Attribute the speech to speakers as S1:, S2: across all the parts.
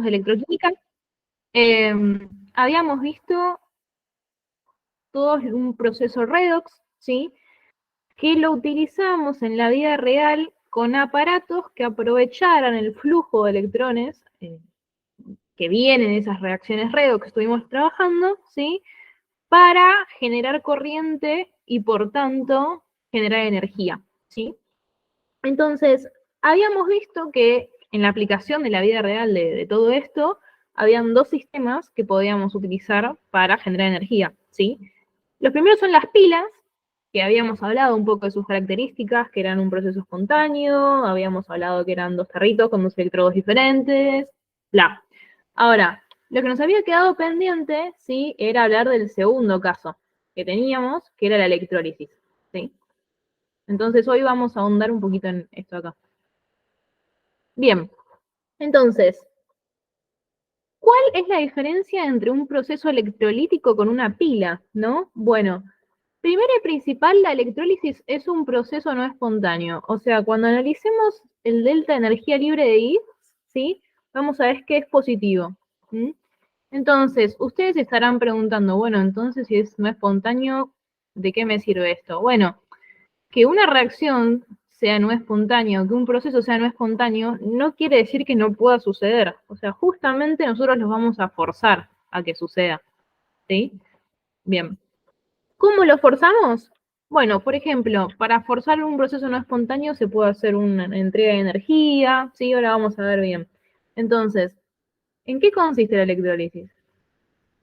S1: de electroquímica, habíamos visto todo un proceso redox, ¿sí? Que lo utilizamos en la vida real con aparatos que aprovecharan el flujo de electrones que vienen de esas reacciones redox que estuvimos trabajando, ¿sí? Para generar corriente y por tanto generar energía, ¿sí? Entonces, habíamos visto que en la aplicación de la vida real de todo esto, habían dos sistemas que podíamos utilizar para generar energía, ¿sí? Los primeros son las pilas, que habíamos hablado un poco de sus características, que eran un proceso espontáneo, habíamos hablado que eran dos tarritos con dos electrodos diferentes, bla. Ahora, lo que nos había quedado pendiente, ¿sí? Era hablar del segundo caso que teníamos, que era la electrólisis, ¿sí? Entonces hoy vamos a ahondar un poquito en esto acá. Bien, entonces, ¿cuál es la diferencia entre un proceso electrolítico con una pila, no? Bueno, primero y principal, la electrólisis es un proceso no espontáneo. O sea, cuando analicemos el delta de energía libre de I, ¿sí? Vamos a ver que es positivo. ¿Mm? Entonces, ustedes estarán preguntando, bueno, entonces si es no espontáneo, ¿de qué me sirve esto? Bueno, que una reacción sea no espontáneo, que un proceso sea no espontáneo, no quiere decir que no pueda suceder. O sea, justamente nosotros los vamos a forzar a que suceda. ¿Sí? Bien. ¿Cómo lo forzamos? Bueno, por ejemplo, para forzar un proceso no espontáneo se puede hacer una entrega de energía, ¿sí? Ahora vamos a ver bien. Entonces, ¿en qué consiste la electrólisis?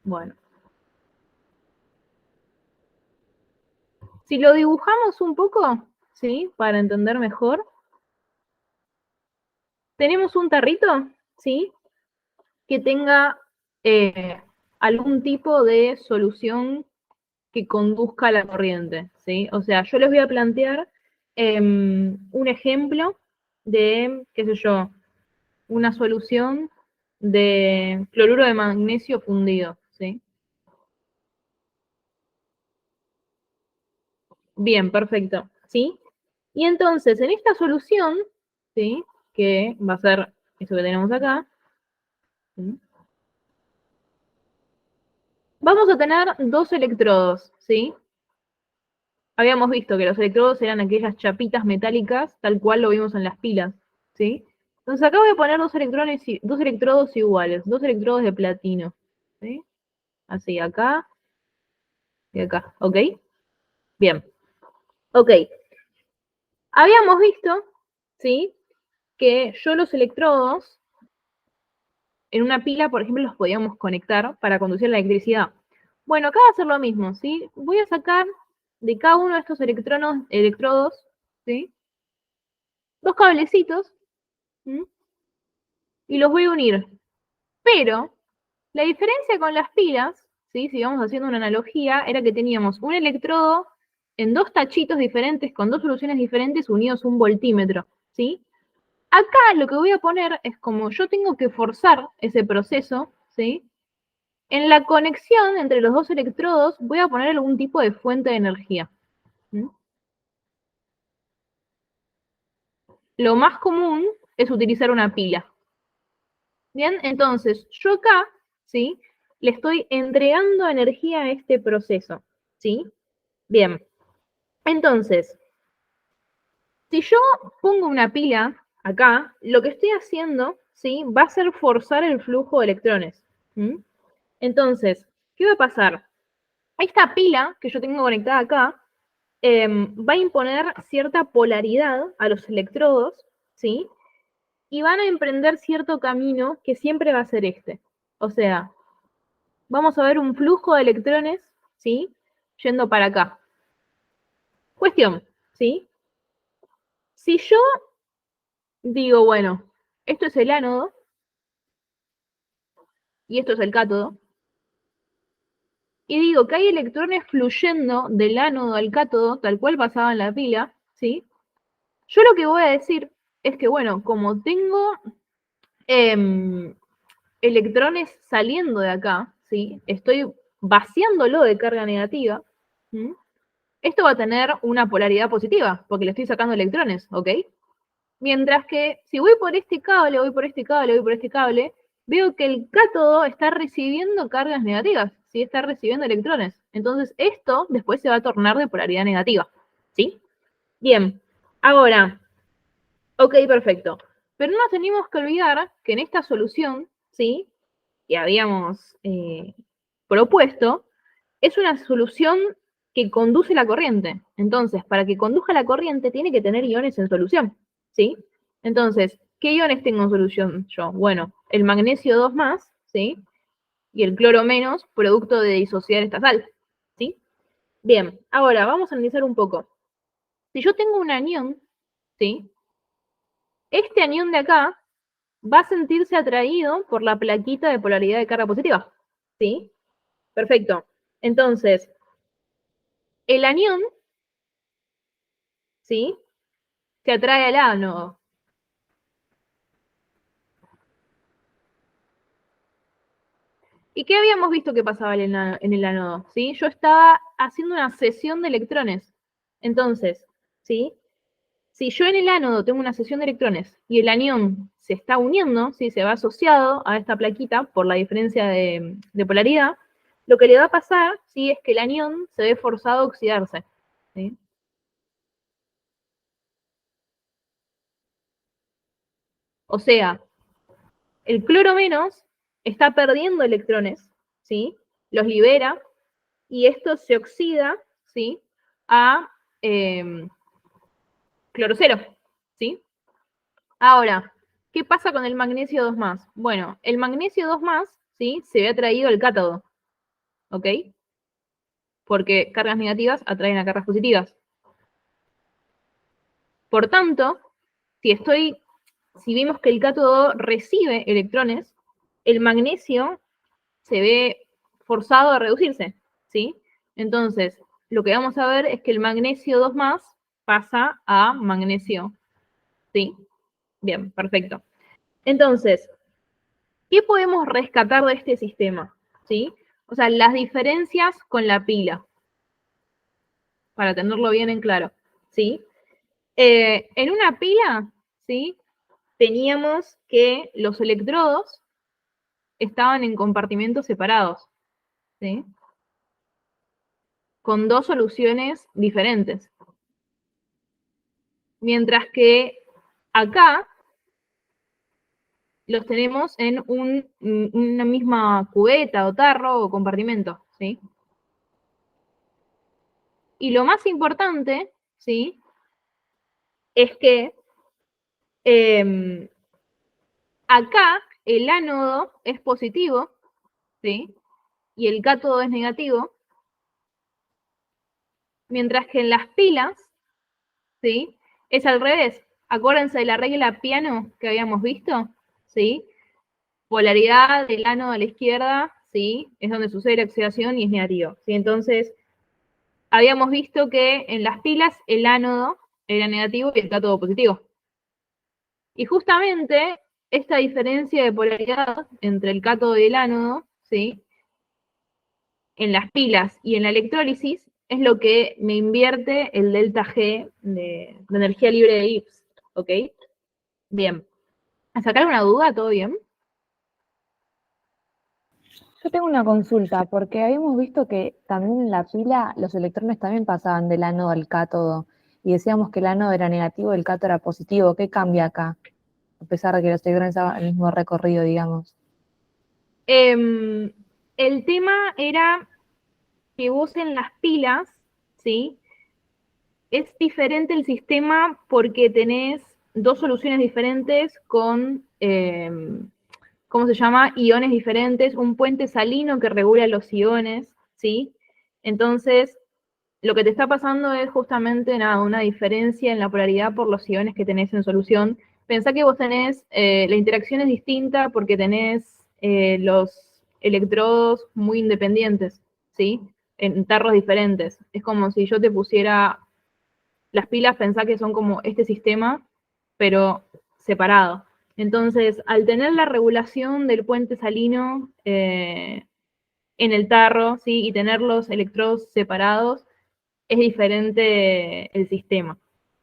S1: Bueno, si lo dibujamos un poco, ¿sí? Para entender mejor, tenemos un tarrito, ¿sí? Que tenga algún tipo de solución que conduzca a la corriente, ¿sí? O sea, yo les voy a plantear un ejemplo de, qué sé yo, una solución de cloruro de magnesio fundido, ¿sí? Bien, perfecto, ¿sí? Y entonces, en esta solución, ¿sí? Que va a ser eso que tenemos acá, ¿sí? Vamos a tener dos electrodos, ¿sí? Habíamos visto que los electrodos eran aquellas chapitas metálicas, tal cual lo vimos en las pilas, ¿sí? Entonces acá voy a poner dos electrodos iguales, dos electrodos de platino, ¿sí? Así, acá y acá, ¿ok? Bien, ok. Habíamos visto, ¿sí? Que yo los electrodos en una pila, por ejemplo, los podíamos conectar para conducir la electricidad. Bueno, acá va a ser lo mismo, ¿sí? Voy a sacar de cada uno de estos electrodos, ¿sí? Dos cablecitos, ¿sí? Y los voy a unir. Pero la diferencia con las pilas, ¿sí? Si vamos haciendo una analogía, era que teníamos un electrodo en dos tachitos diferentes, con dos soluciones diferentes, unidos a un voltímetro, ¿sí? Acá lo que voy a poner es como yo tengo que forzar ese proceso, ¿sí? En la conexión entre los dos electrodos voy a poner algún tipo de fuente de energía. ¿Sí? Lo más común es utilizar una pila. Bien, entonces yo acá, ¿sí? Le estoy entregando energía a este proceso, ¿sí? Bien, entonces, si yo pongo una pila acá, lo que estoy haciendo, ¿sí? Va a ser forzar el flujo de electrones. ¿Sí? Entonces, ¿qué va a pasar? Esta pila que yo tengo conectada acá va a imponer cierta polaridad a los electrodos, ¿sí? Y van a emprender cierto camino que siempre va a ser este. O sea, vamos a ver un flujo de electrones, ¿sí? Yendo para acá. Cuestión, ¿sí? Si yo digo, bueno, esto es el ánodo y esto es el cátodo, y digo que hay electrones fluyendo del ánodo al cátodo, tal cual pasaba en la pila, ¿sí? Yo lo que voy a decir es que, bueno, como tengo electrones saliendo de acá, ¿sí? Estoy vaciándolo de carga negativa, ¿sí? Esto va a tener una polaridad positiva, porque le estoy sacando electrones, ¿ok? Mientras que si voy por este cable, voy por este cable, voy por este cable, veo que el cátodo está recibiendo cargas negativas, ¿sí? Está recibiendo electrones. Entonces esto después se va a tornar de polaridad negativa, ¿sí? Bien, ahora, ok, perfecto. Pero no nos tenemos que olvidar que en esta solución, ¿sí? Que habíamos propuesto, es una solución que conduce la corriente. Entonces, para que conduzca la corriente, tiene que tener iones en solución, ¿sí? Entonces, ¿qué iones tengo en solución yo? Bueno, el magnesio 2 más, ¿sí? Y el cloro menos, producto de disociar esta sal, ¿sí? Bien, ahora vamos a analizar un poco. Si yo tengo un anión, ¿sí? Este anión de acá va a sentirse atraído por la plaquita de polaridad de carga positiva, ¿sí? Perfecto. Entonces, el anión, ¿sí? Se atrae al ánodo. ¿Y qué habíamos visto que pasaba en el ánodo? ¿Sí? Yo estaba haciendo una cesión de electrones. Entonces, ¿sí? Si yo en el ánodo tengo una cesión de electrones y el anión se está uniendo, ¿sí? Se va asociado a esta plaquita por la diferencia de polaridad, lo que le va a pasar, ¿sí? Es que el anión se ve forzado a oxidarse, ¿sí? O sea, el cloro menos está perdiendo electrones, ¿sí? Los libera y esto se oxida, ¿sí? A cloro cero, ¿sí? Ahora, ¿qué pasa con el magnesio 2 más? Bueno, el magnesio 2 más, ¿sí? Se ve atraído al cátodo, ¿ok? Porque cargas negativas atraen a cargas positivas. Por tanto, si vimos que el cátodo recibe electrones, el magnesio se ve forzado a reducirse, ¿sí? Entonces, lo que vamos a ver es que el magnesio 2 más pasa a magnesio, ¿sí? Bien, perfecto. Entonces, ¿qué podemos rescatar de este sistema? ¿Sí? O sea, las diferencias con la pila, para tenerlo bien en claro, ¿sí? En una pila, ¿sí? Teníamos que los electrodos estaban en compartimentos separados, ¿sí? Con dos soluciones diferentes. Mientras que acá los tenemos en una misma cubeta o tarro o compartimento, ¿sí? Y lo más importante, ¿sí? Es que acá el ánodo es positivo, ¿sí? Y el cátodo es negativo, mientras que en las pilas, ¿sí? Es al revés. Acuérdense de la regla piano que habíamos visto, ¿sí? Polaridad del ánodo a la izquierda, ¿sí? Es donde sucede la oxidación y es negativo, ¿sí? Entonces, habíamos visto que en las pilas el ánodo era negativo y el cátodo positivo. Y justamente esta diferencia de polaridad entre el cátodo y el ánodo, ¿sí? En las pilas y en la electrólisis es lo que me invierte el delta G de energía libre de Gibbs, ¿ok? Bien. ¿A sacar una duda? ¿Todo bien?
S2: Yo tengo una consulta, porque habíamos visto que también en la pila los electrones también pasaban del ánodo al cátodo, y decíamos que el ánodo era negativo y el cátodo era positivo. ¿Qué cambia acá? A pesar de que los electrones hagan el mismo recorrido, digamos.
S1: El tema era que vos en las pilas, ¿sí? Es diferente el sistema porque tenés dos soluciones diferentes con, ¿cómo se llama? Iones diferentes, un puente salino que regula los iones, ¿sí? Entonces, lo que te está pasando es justamente nada, una diferencia en la polaridad por los iones que tenés en solución. Pensá que vos tenés, la interacción es distinta porque tenés los electrodos muy independientes, ¿sí? En tarros diferentes. Es como si yo te pusiera las pilas, pensá que son como este sistema, pero separado. Entonces, al tener la regulación del puente salino en el tarro, ¿sí? Y tener los electrodos separados, es diferente el sistema,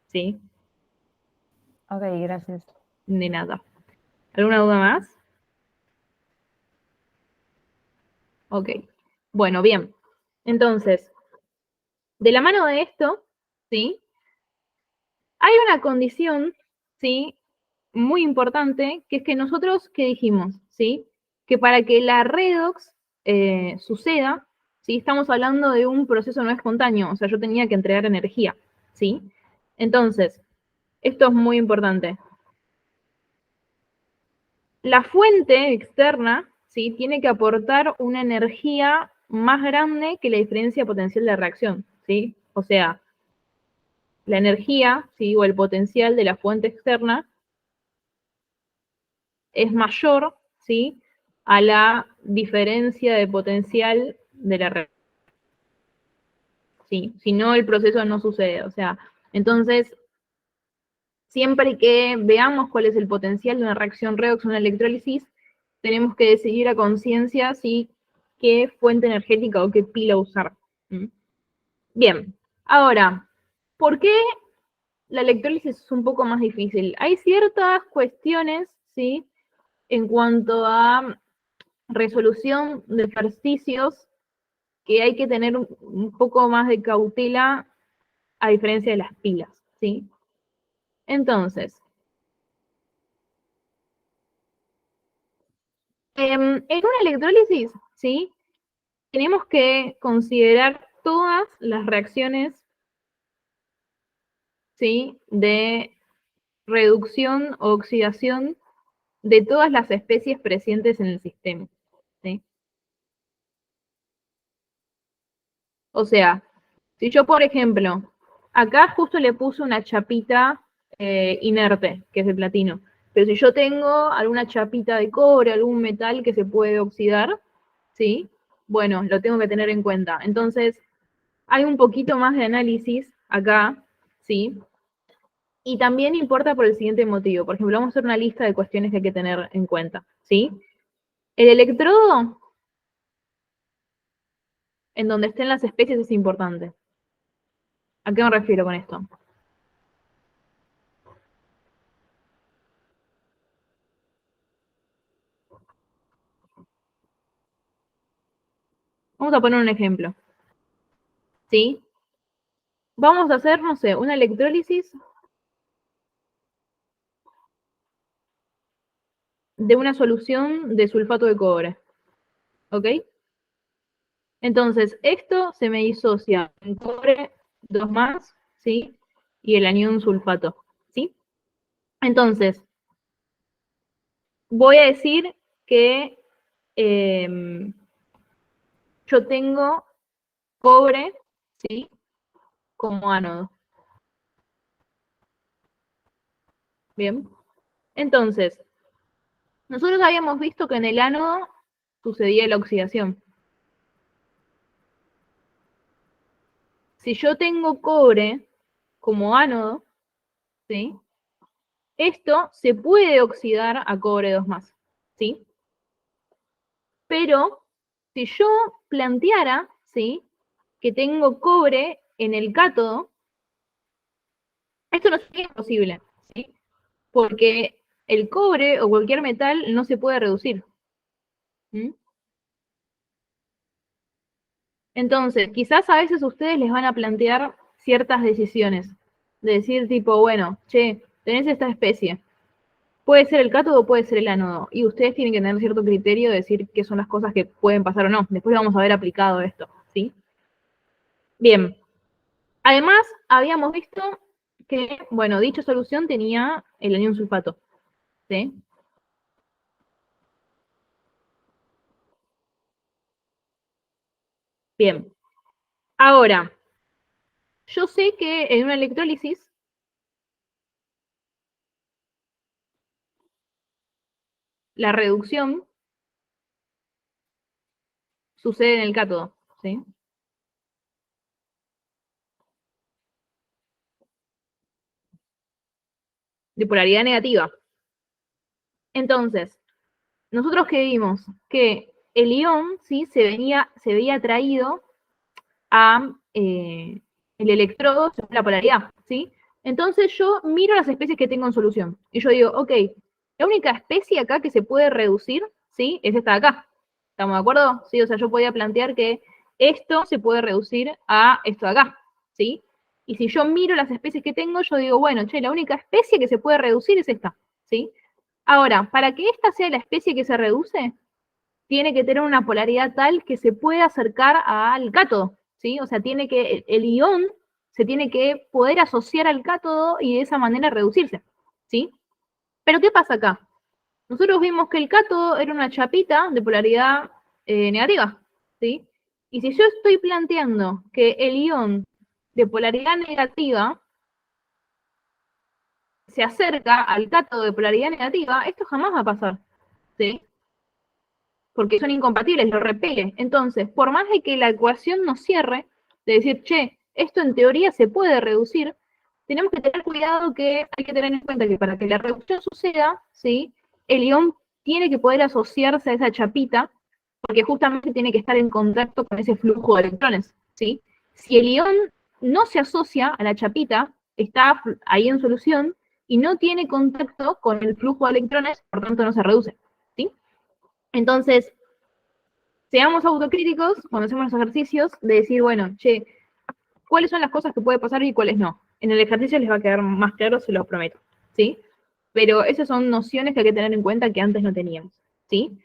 S1: ¿sí?
S2: Ok, gracias.
S1: De nada. ¿Alguna duda más? Ok. Bueno, bien. Entonces, de la mano de esto, ¿sí? Hay una condición, ¿sí? Muy importante, que es que nosotros, ¿qué dijimos? ¿Sí? Que para que la redox suceda, ¿sí? Estamos hablando de un proceso no espontáneo, o sea, yo tenía que entregar energía, ¿sí? Entonces, esto es muy importante. La fuente externa, ¿sí? Tiene que aportar una energía más grande que la diferencia potencial de reacción, ¿sí? O sea, la energía, ¿sí? O el potencial de la fuente externa es mayor, ¿sí? A la diferencia de potencial de la reacción, ¿sí? Si no, el proceso no sucede. O sea, entonces, siempre que veamos cuál es el potencial de una reacción redox o una electrólisis, tenemos que decidir a conciencia si qué fuente energética o qué pila usar. ¿Mm? Bien, ahora, ¿por qué la electrólisis es un poco más difícil? Hay ciertas cuestiones, ¿sí? En cuanto a resolución de ejercicios que hay que tener un poco más de cautela a diferencia de las pilas, ¿sí? Entonces, en una electrólisis, ¿sí? Tenemos que considerar todas las reacciones, ¿sí? De reducción o oxidación de todas las especies presentes en el sistema, ¿sí? O sea, si yo, por ejemplo, acá justo le puse una chapita inerte, que es el platino, pero si yo tengo alguna chapita de cobre, algún metal que se puede oxidar, ¿sí? Bueno, lo tengo que tener en cuenta. Entonces, hay un poquito más de análisis acá, ¿sí? Y también importa por el siguiente motivo. Por ejemplo, vamos a hacer una lista de cuestiones que hay que tener en cuenta, ¿sí? El electrodo, en donde estén las especies, es importante. ¿A qué me refiero con esto? Vamos a poner un ejemplo, ¿sí? Vamos a hacer, no sé, una electrólisis de una solución de sulfato de cobre, ¿ok? Entonces, esto se me disocia en cobre 2 más, ¿sí? Y el anión sulfato, ¿sí? Entonces, voy a decir que yo tengo cobre, ¿sí? Como ánodo. Bien. Entonces, nosotros habíamos visto que en el ánodo sucedía la oxidación. Si yo tengo cobre como ánodo, ¿sí? Esto se puede oxidar a cobre 2 más, ¿sí? Pero si yo planteara, ¿sí? Que tengo cobre en el cátodo, esto no sería posible, ¿sí? Porque el cobre o cualquier metal no se puede reducir. ¿Mm? Entonces, quizás a veces ustedes les van a plantear ciertas decisiones, de decir tipo, bueno, che, tenés esta especie, puede ser el cátodo o puede ser el ánodo, y ustedes tienen que tener cierto criterio de decir qué son las cosas que pueden pasar o no. Después vamos a ver aplicado esto, ¿sí? Bien, además habíamos visto que, bueno, dicha solución tenía el anión sulfato, ¿sí? Bien, ahora, yo sé que en una electrólisis la reducción sucede en el cátodo, ¿sí? De polaridad negativa. Entonces, nosotros que vimos que el ión, ¿sí? Se veía atraído a el electrodo según la polaridad, ¿sí? Entonces yo miro las especies que tengo en solución y yo digo, ok, la única especie acá que se puede reducir, ¿sí? Es esta de acá, ¿Estamos de acuerdo? Sí, o sea, yo podía plantear que esto se puede reducir a esto de acá, ¿sí? Y si yo miro las especies que tengo, yo digo, bueno, che, la única especie que se puede reducir es esta, ¿sí? Ahora, para que esta sea la especie que se reduce, tiene que tener una polaridad tal que se pueda acercar al cátodo, ¿sí? O sea, tiene que, el ion se tiene que poder asociar al cátodo y de esa manera reducirse, ¿sí? Pero ¿qué pasa acá? Nosotros vimos que el cátodo era una chapita de polaridad negativa, ¿sí? Y si yo estoy planteando que el ion de polaridad negativa se acerca al cátodo de polaridad negativa, esto jamás va a pasar, ¿sí? Porque son incompatibles, lo repele. Entonces, por más de que la ecuación nos cierre, de decir, che, esto en teoría se puede reducir, tenemos que tener cuidado que hay que tener en cuenta que para que la reducción suceda, ¿sí? El ion tiene que poder asociarse a esa chapita, porque justamente tiene que estar en contacto con ese flujo de electrones, ¿sí? Si el ion no se asocia a la chapita, está ahí en solución y no tiene contacto con el flujo de electrones, por tanto no se reduce, ¿sí? Entonces, seamos autocríticos cuando hacemos los ejercicios de decir, bueno, che, ¿cuáles son las cosas que puede pasar y cuáles no? En el ejercicio les va a quedar más claro, se los prometo, ¿sí? Pero esas son nociones que hay que tener en cuenta que antes no teníamos, ¿sí?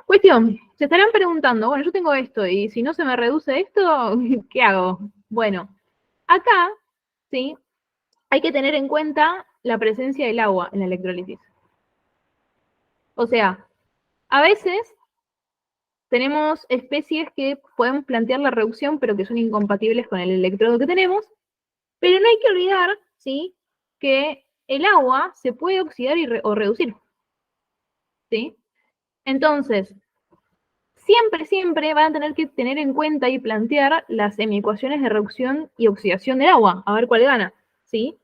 S1: Cuestión, se estarán preguntando, bueno, yo tengo esto y si no se me reduce esto, ¿qué hago? Bueno, acá, ¿sí? Hay que tener en cuenta la presencia del agua en la electrólisis. O sea, a veces tenemos especies que podemos plantear la reducción, pero que son incompatibles con el electrodo que tenemos, pero no hay que olvidar, ¿sí?, que el agua se puede oxidar o reducir, ¿sí? Entonces, siempre van a tener que tener en cuenta y plantear las semiecuaciones de reducción y oxidación del agua, a ver cuál gana, ¿sí?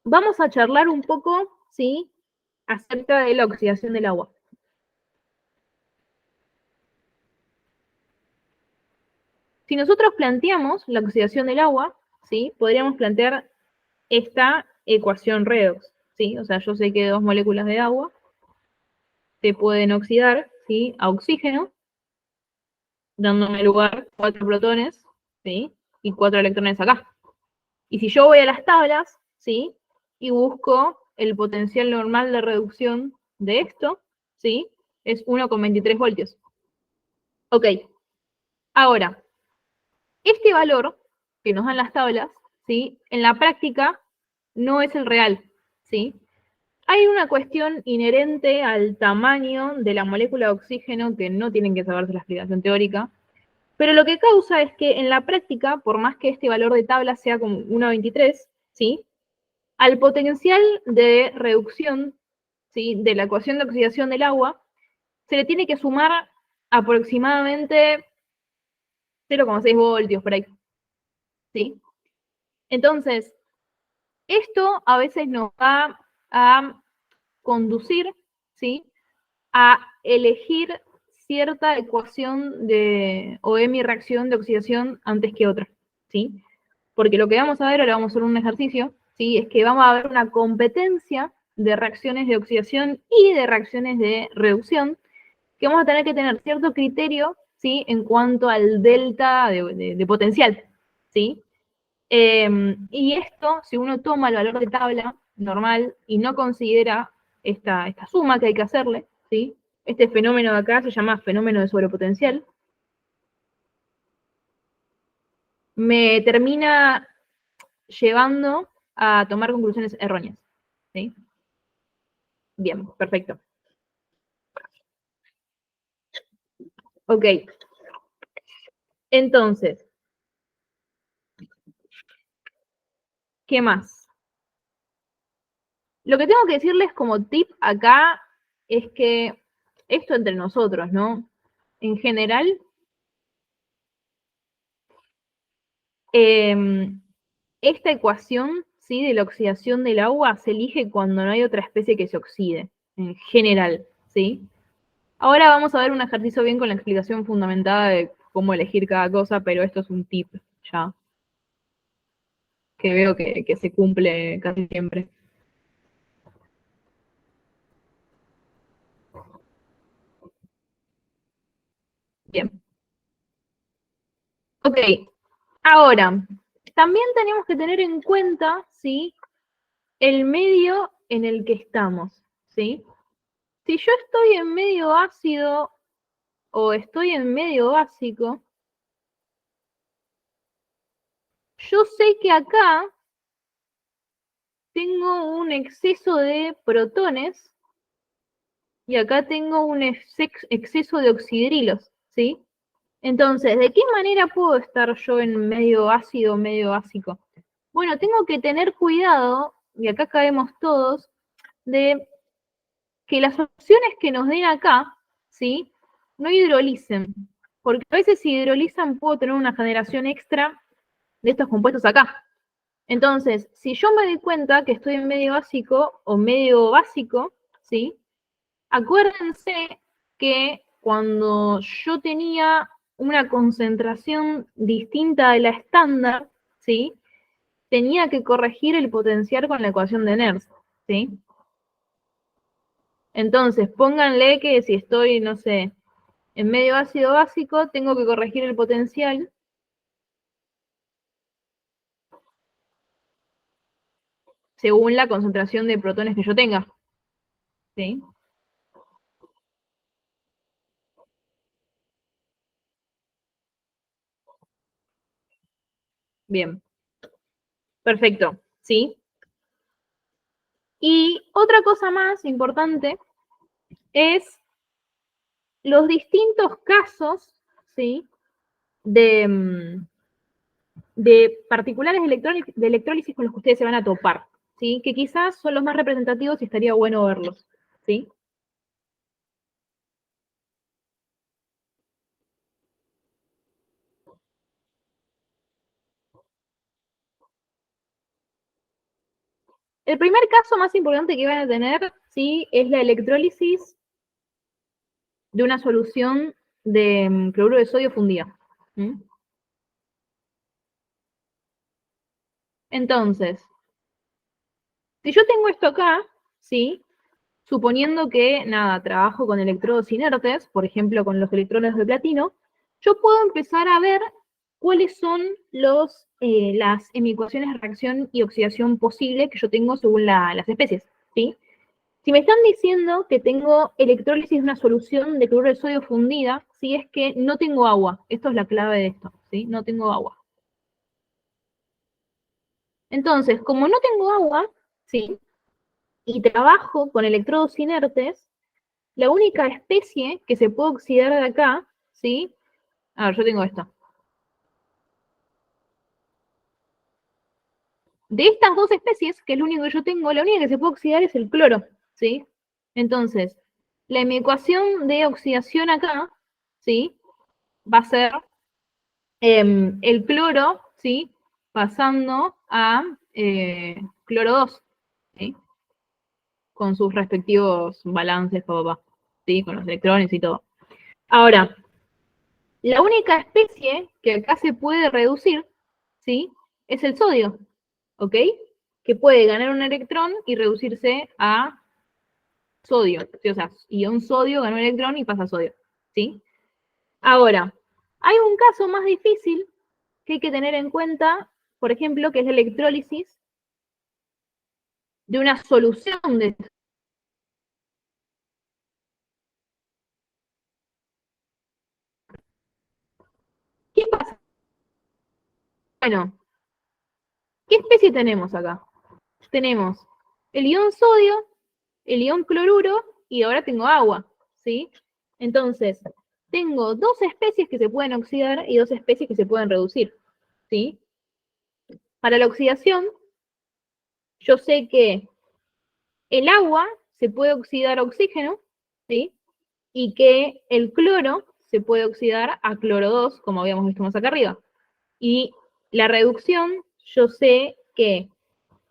S1: Vamos a charlar un poco, ¿sí?, acerca de la oxidación del agua. Si nosotros planteamos la oxidación del agua, ¿sí?, podríamos plantear esta ecuación redox, ¿sí? O sea, yo sé que dos moléculas de agua se pueden oxidar, ¿sí?, a oxígeno, dándome lugar 4 protones, ¿sí?, y 4 electrones acá. Y si yo voy a las tablas, ¿sí?, y busco el potencial normal de reducción de esto, ¿sí?, es 1,23 voltios. Ok, ahora, este valor que nos dan las tablas, ¿sí?, en la práctica no es el real, ¿sí? Hay una cuestión inherente al tamaño de la molécula de oxígeno que no tienen que saberse la explicación teórica, pero lo que causa es que en la práctica, por más que este valor de tabla sea como 1,23, ¿sí?, al potencial de reducción, ¿sí?, de la ecuación de oxidación del agua, se le tiene que sumar aproximadamente 0,6 voltios por ahí, ¿sí? Entonces, esto a veces nos va a conducir, ¿sí?, a elegir cierta ecuación de OM y reacción de oxidación antes que otra, ¿sí? Porque lo que vamos a ver, ahora vamos a hacer un ejercicio, ¿sí?, es que vamos a ver una competencia de reacciones de oxidación y de reacciones de reducción, que vamos a tener que tener cierto criterio, ¿sí?, en cuanto al delta de potencial, ¿sí? Y esto, si uno toma el valor de tabla normal y no considera esta suma que hay que hacerle, ¿sí?, este fenómeno de acá se llama fenómeno de sobrepotencial, me termina llevando a tomar conclusiones erróneas, ¿sí? Bien, perfecto. Ok. Entonces, ¿qué más? Lo que tengo que decirles como tip acá es que esto entre nosotros, ¿no? En general, esta ecuación, ¿sí?, de la oxidación del agua se elige cuando no hay otra especie que se oxide, en general, ¿sí? Ahora vamos a ver un ejercicio bien con la explicación fundamentada de cómo elegir cada cosa, pero esto es un tip ya, que veo que se cumple casi siempre. Bien. Ok, ahora, también tenemos que tener en cuenta, ¿sí?, el medio en el que estamos, ¿sí? Si yo estoy en medio ácido o estoy en medio básico, yo sé que acá tengo un exceso de protones y acá tengo un exceso de oxidrilos, ¿sí? Entonces, ¿de qué manera puedo estar yo en medio ácido o medio básico? Bueno, tengo que tener cuidado, y acá caemos todos, de que las opciones que nos den acá, ¿sí?, no hidrolicen, porque a veces si hidrolizan puedo tener una generación extra de estos compuestos acá. Entonces, si yo me doy cuenta que estoy en medio básico o medio básico, ¿sí?, acuérdense que cuando yo tenía una concentración distinta de la estándar, ¿sí?, tenía que corregir el potencial con la ecuación de Nernst, ¿sí? Entonces, pónganle que si estoy, no sé, en medio ácido básico, tengo que corregir el potencial según la concentración de protones que yo tenga, ¿sí? Bien, perfecto, ¿sí? Y otra cosa más importante es los distintos casos, ¿sí?, de, de particulares de electrólisis con los que ustedes se van a topar, ¿sí?, que quizás son los más representativos y estaría bueno verlos, ¿sí? El primer caso más importante que van a tener, ¿sí?, es la electrólisis de una solución de cloruro de sodio fundida. ¿Mm? Entonces, si yo tengo esto acá, ¿sí?, suponiendo que, nada, trabajo con electrodos inertes, por ejemplo, con los electrones de platino, yo puedo empezar a ver cuáles son las en mi ecuaciones de reacción y oxidación posible que yo tengo según las especies, ¿sí? Si me están diciendo que tengo electrólisis de una solución de cloruro de sodio fundida, ¿sí?, es que no tengo agua. Esto es la clave de esto, ¿sí? No tengo agua. Entonces, como no tengo agua, ¿sí?, y trabajo con electrodos inertes, la única especie que se puede oxidar de acá, ¿sí? A ver, yo tengo esto. De estas dos especies, que es lo único que yo tengo, la única que se puede oxidar es el cloro, ¿sí? Entonces, mi ecuación de oxidación acá, ¿sí?, va a ser el cloro, ¿sí?, pasando a cloro 2, ¿sí?, con sus respectivos balances, ¿sí?, con los electrones y todo. Ahora, la única especie que acá se puede reducir, ¿sí?, es el sodio, ¿ok? Que puede ganar un electrón y reducirse a sodio, ¿sí? O sea, ion sodio ganó un electrón y pasa a sodio, ¿sí? Ahora, hay un caso más difícil que hay que tener en cuenta, por ejemplo, que es la electrólisis de una solución de... ¿Qué pasa? Bueno, ¿qué especie tenemos acá? Tenemos el ion sodio, el ion cloruro y ahora tengo agua, ¿sí? Entonces, tengo dos especies que se pueden oxidar y dos especies que se pueden reducir, ¿sí? Para la oxidación, yo sé que el agua se puede oxidar a oxígeno, ¿sí?, y que el cloro se puede oxidar a cloro 2, como habíamos visto más acá arriba. Y la reducción, yo sé que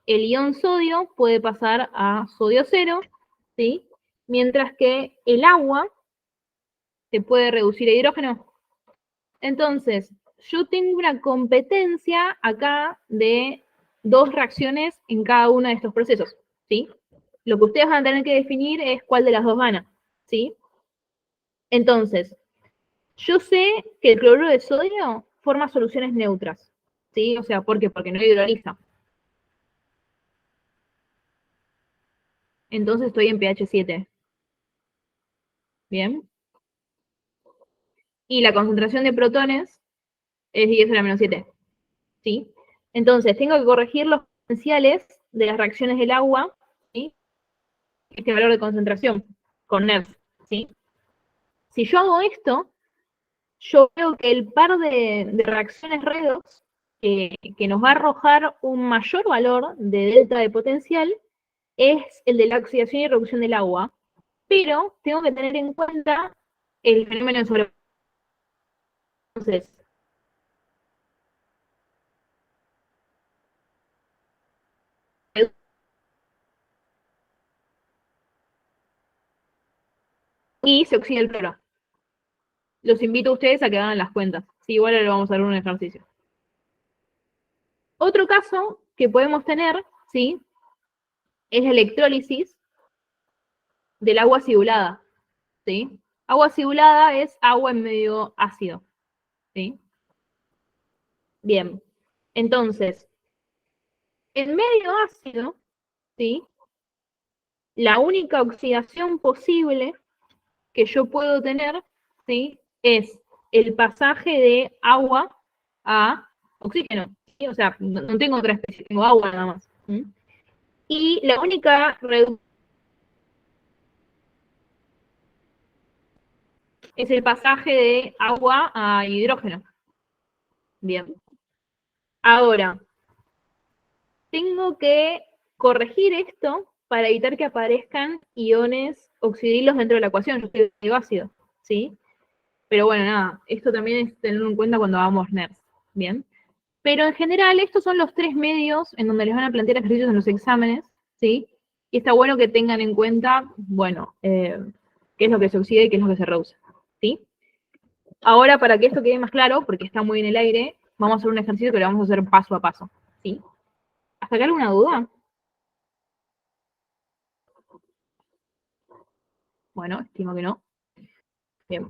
S1: el ion sodio puede pasar a sodio 0, ¿sí?, mientras que el agua se puede reducir a hidrógeno. Entonces, yo tengo una competencia acá de dos reacciones en cada uno de estos procesos, ¿sí? Lo que ustedes van a tener que definir es cuál de las dos gana, ¿sí? Entonces, Yo sé que el cloruro de sodio forma soluciones neutras, ¿sí? O sea, ¿por qué? Porque no hidroliza. Entonces estoy en pH 7. Bien. Y la concentración de protones es 10 a la menos 7. ¿Sí? Entonces, tengo que corregir los potenciales de las reacciones del agua, ¿sí? Este valor de concentración, con NERF, ¿sí? Si yo hago esto, yo veo que el par de reacciones redox que nos va a arrojar un mayor valor de delta de potencial es el de la oxidación y reducción del agua, pero tengo que tener en cuenta el fenómeno de sobre. Entonces, y se oxida el cloro. Los invito a ustedes a que hagan las cuentas. Sí, igual ahora vamos a hacer un ejercicio. Otro caso que podemos tener, ¿sí? Es la electrólisis del agua acidulada, ¿sí? Agua acidulada es agua en medio ácido, ¿sí? Bien, entonces, en medio ácido, ¿sí? La única oxidación posible que yo puedo tener, ¿sí? Es el pasaje de agua a oxígeno, ¿sí? O sea, no tengo otra especie, tengo agua nada más. ¿Sí? Y la única reducción es el pasaje de agua a hidrógeno. Bien. Ahora, tengo que corregir esto para evitar que aparezcan iones oxidilos dentro de la ecuación. Yo estoy de ácido, ¿sí? Pero bueno, nada, esto también es tenerlo en cuenta cuando hagamos NERS, ¿bien? Pero en general, estos son los tres medios en donde les van a plantear ejercicios en los exámenes, ¿sí? Y está bueno que tengan en cuenta, bueno, qué es lo que se oxida y qué es lo que se reduce, ¿sí? Ahora, para que esto quede más claro, porque está muy en el aire, vamos a hacer un ejercicio que lo vamos a hacer paso a paso, ¿sí? ¿Hasta acá alguna duda? Bueno, estimo que no. Bien.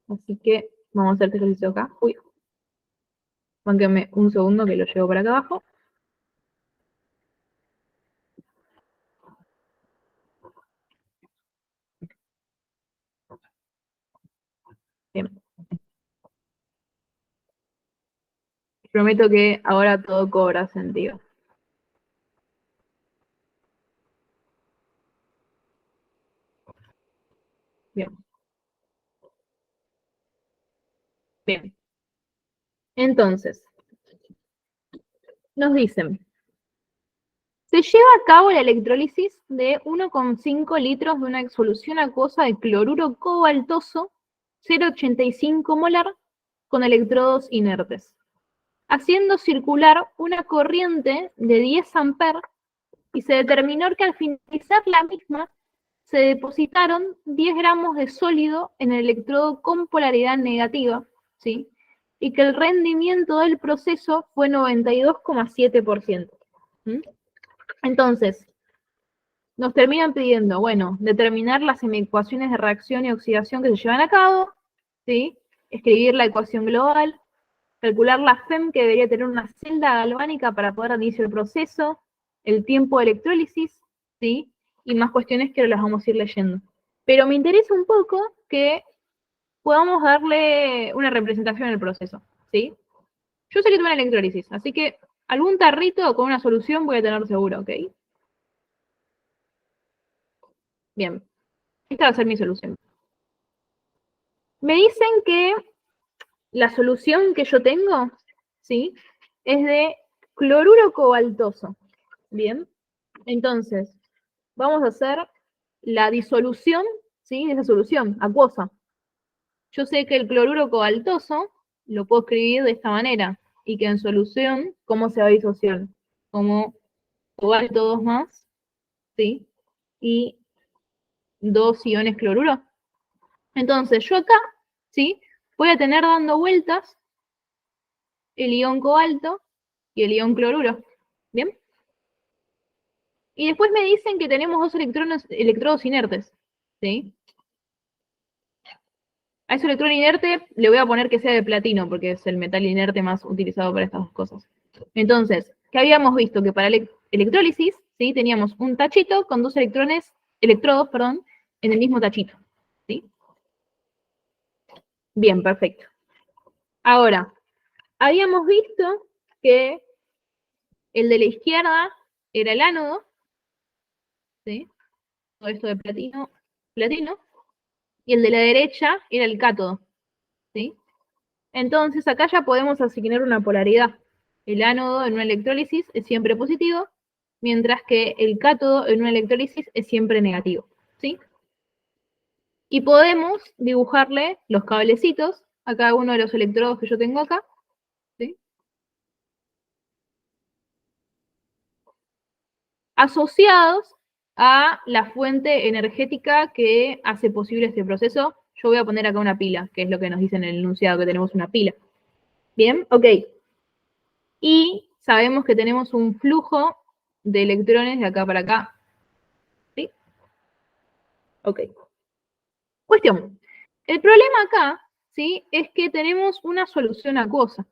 S1: Así que vamos a hacer este ejercicio acá. Uy, mánquenme un segundo que lo llevo para acá abajo. Bien. Prometo que ahora todo cobra sentido. Bien. Bien. Entonces, nos dicen, se lleva a cabo la electrólisis de 1,5 litros de una solución acuosa de cloruro cobaltoso 0,85 molar con electrodos inertes, haciendo circular una corriente de 10 amperes y se determinó que al finalizar la misma se depositaron 10 gramos de sólido en el electrodo con polaridad negativa, ¿sí? Y que el rendimiento del proceso fue 92,7%. ¿Mm? Entonces, nos terminan pidiendo, bueno, determinar las ecuaciones de reacción y oxidación que se llevan a cabo, ¿sí? Escribir la ecuación global, calcular la FEM que debería tener una celda galvánica para poder iniciar el proceso, el tiempo de electrólisis, ¿sí? Y más cuestiones que las vamos a ir leyendo. Pero me interesa un poco que podamos darle una representación al proceso, ¿sí? Yo sé que tuve una electrólisis, así que algún tarrito con una solución voy a tener seguro, ¿ok? Bien, esta va a ser mi solución. Me dicen que la solución que yo tengo, ¿sí? Es de cloruro cobaltoso. Bien, entonces, vamos a hacer la disolución, ¿sí? De esa solución acuosa. Yo sé que el cloruro cobaltoso lo puedo escribir de esta manera, y que en solución, ¿cómo se va a disociar? Como cobalto 2 más, ¿sí? Y 2 iones cloruro. Entonces, yo acá, ¿sí? Voy a tener dando vueltas el ion cobalto y el ion cloruro. ¿Bien? Y después me dicen que tenemos dos electrodos inertes, ¿sí? a ese electrón inerte le voy a poner que sea de platino, porque es el metal inerte más utilizado para estas dos cosas. Entonces, ¿qué habíamos visto? Que para electrólisis, ¿sí? Teníamos un tachito con dos electrodos, en el mismo tachito, ¿sí? Bien, perfecto. Ahora, habíamos visto que el de la izquierda era el ánodo, ¿sí? Todo esto de platino, y el de la derecha era el cátodo, ¿sí? Entonces acá ya podemos asignar una polaridad. El ánodo en una electrólisis es siempre positivo, mientras que el cátodo en una electrólisis es siempre negativo, ¿sí? Y podemos dibujarle los cablecitos a cada uno de los electrodos que yo tengo acá, ¿sí? Asociados a la fuente energética que hace posible este proceso. Yo voy a poner acá una pila, que es lo que nos dice en el enunciado, que tenemos una pila. Bien, ok. Y sabemos que tenemos un flujo de electrones de acá para acá. ¿Sí? Ok. Cuestión. El problema acá, ¿sí? Es que tenemos una solución acuosa,